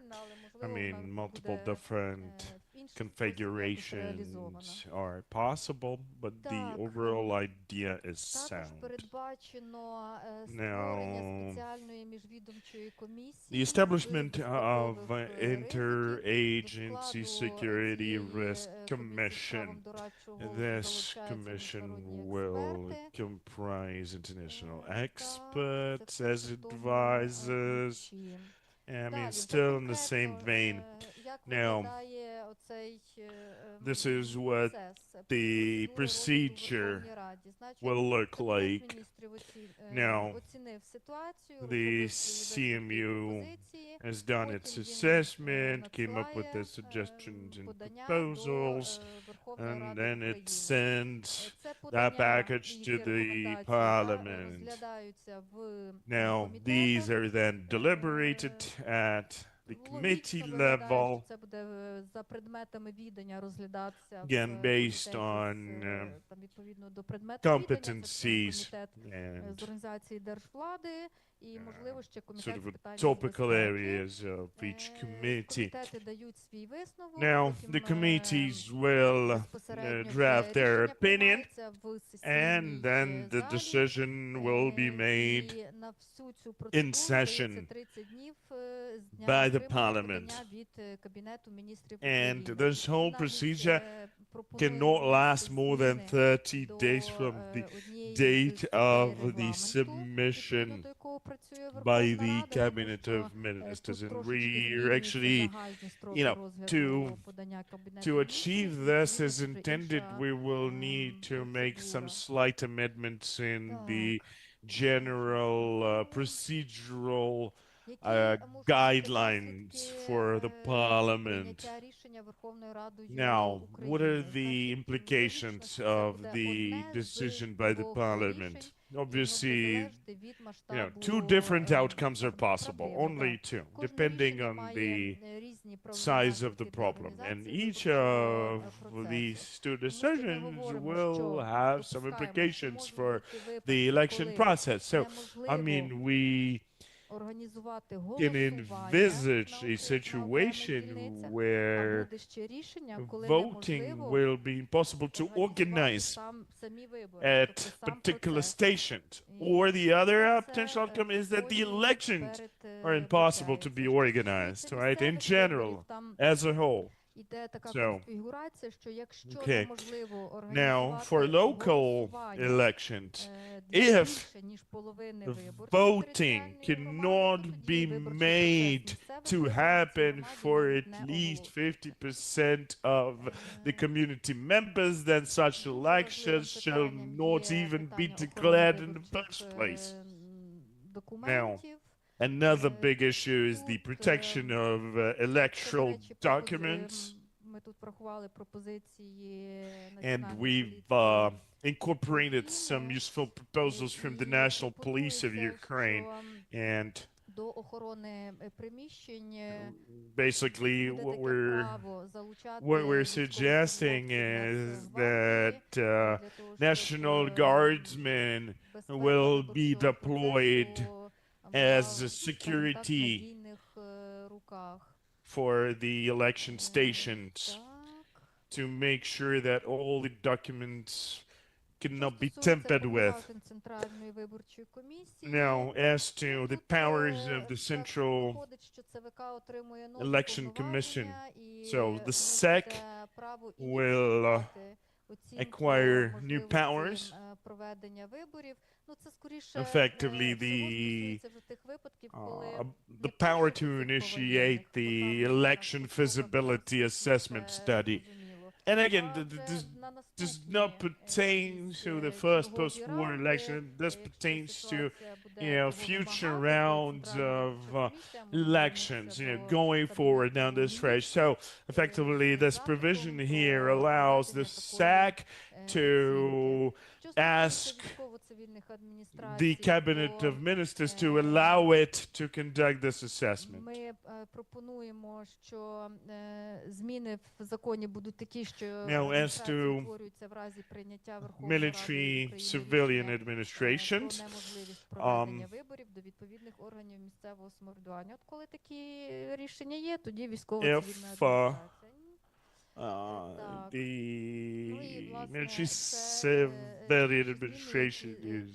I mean, multiple different configurations are possible, but the overall idea is sound. Now, the establishment of Interagency Security Risk Commission. This commission will comprise international experts as advisors. I mean, still in the same vein. Now, this is what the procedure will look like. Now, the CMU has done its assessment, came up with their suggestions and proposals, and then it sends that package to the parliament. Now, these are then deliberated at the committee level, again based on competencies and sort of topical areas of each committee. Now, the committees will draft their opinion, and then the decision will be made in session by the parliament. And this whole procedure cannot last more than 30 days from the date of the submission by the Cabinet of Ministers. And we're actually, to achieve this as intended, we will need to make some slight amendments in the general procedural guidelines for the parliament. Now, what are the implications of the decision by the parliament? Obviously, two different outcomes are possible, only two, depending on the size of the problem. And each of these two decisions will have some implications for the election process. So, I mean, we організувати can голосування envisage на a окремих situation дільницях, а where буде ще рішення, коли voting неможливо will be impossible to організувати organize самі вибори, тобто at сам particular процес. stations. І Or the other це, potential outcome is that the потім elections перед, are impossible to вбачається. be Що organized, стосується right? In місцевих виборів, general, там as a whole. іде така So, конфігурація, що якщо okay. неможливо Now, організувати for local голосування elections, для if більше, ніж половини the виборців voting територіальної громади, cannot то тоді be виборчий made процес місцевих to виборів в цій happen громаді for навіть at не least оголошується. 50% of the community members, then such Дуже elections важливим shall питанням not є even be питання охорони declared in the виборчих, first place. документів. Another big issue is the Тут, protection of Це, до electoral речі, documents, ми тут врахували пропозиції and Національної we've поліції incorporated some України, useful proposals from the і National Police of пропонується, Ukraine, що and до охорони приміщень basically буде what таке we're право залучати what we're suggesting is that для того, National щоб Guardsmen безпека will be виборчого deployed процесу as була, скажімо так, в security надійних руках. for the election stations Так. to make sure that all the documents Що cannot be стосується tampered with. повноважень Центральної виборчої комісії, Now, as to the тут, powers of the так Central виходить, що ЦВК отримує нові Election Commission. повноваження і So the мусить SEC право will ініціювати оцінку acquire new можливості, powers. проведення виборів. Ну, це скоріше Effectively, всього стосується вже тих випадків, коли the power to initiate the election feasibility assessment study. And again, does not pertain to the first post-war election. It does pertains to, future rounds of elections, going forward down this track. So effectively, this provision here allows the SAC to ask the cabinet of ministers to allow it to conduct this assessment. Ми пропонуємо, що зміни в законі будуть такі, що Now, as to утворюються в разі прийняття Верховної Ради military України civilian рішення administrations, про неможливість проведення виборів до відповідних органів місцевого самоврядування. От коли такі рішення є, тоді військово-цивільна адміністрація. The Ну і, власне, military це civilian administration is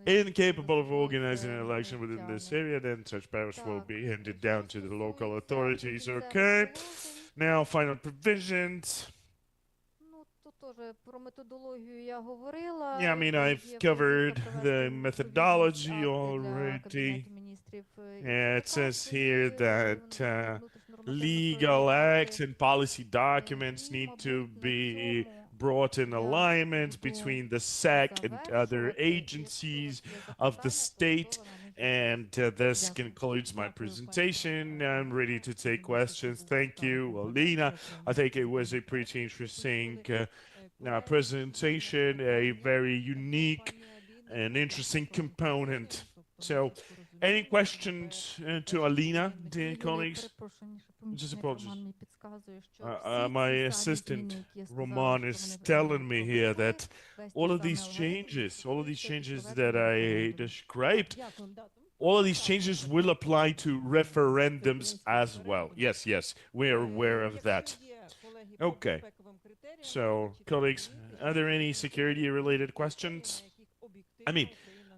incapable of organizing an election within this area, then such powers will be handed down to the local authorities. Okay. Now, final provisions. Ну, тут теж про методологію я говорила. Yeah, I mean, I've covered the methodology already. It says here that legal acts and policy documents need to be brought in alignment between the SEC and other agencies of the state. And this concludes my presentation. I'm ready to take questions. Thank you, Alina. I think it was a pretty interesting presentation, a very unique and interesting component. So, any questions to Alina, dear colleagues? Just apologies. My assistant, Roman, is telling me here that all of these changes that I described, all of these changes will apply to referendums as well. Yes, we are aware of that. Okay. So, colleagues, are there any security-related questions? I mean,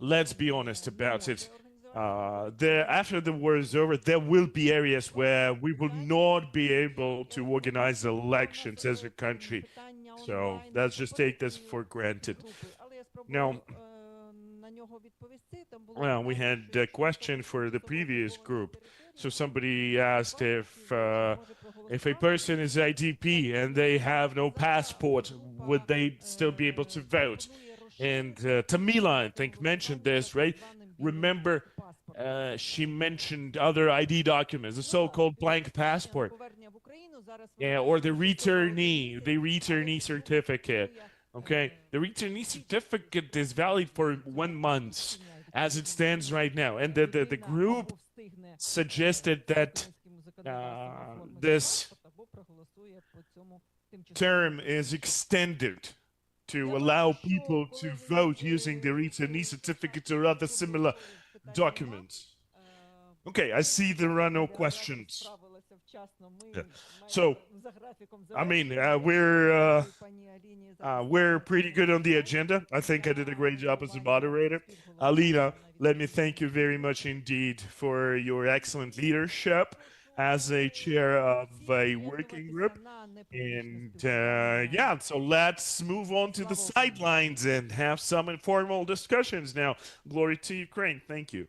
let's be honest about it. After the war is over, there will be areas where we will not be able to organize elections as a country. So let's just take this for granted. Now, well, we had a question for the previous group. So somebody asked if a person is IDP and they have no passport, would they still be able to vote? And Tamila, I think, mentioned this, right? Remember, she mentioned other ID documents, the so-called blank passport, or the returnee certificate. Okay, the returnee certificate is valid for 1 month, as it stands right now, and the group suggested that this term is extended to allow people to vote using the returnee certificate or other similar documents. Okay, I see there are no questions. Yeah. So, I mean, we're pretty good on the agenda. I think I did a great job as a moderator. Alina, let me thank you very much indeed for your excellent leadership as a chair of a working group. And yeah, so let's move on to the sidelines and have some informal discussions now. Glory to Ukraine. Thank you.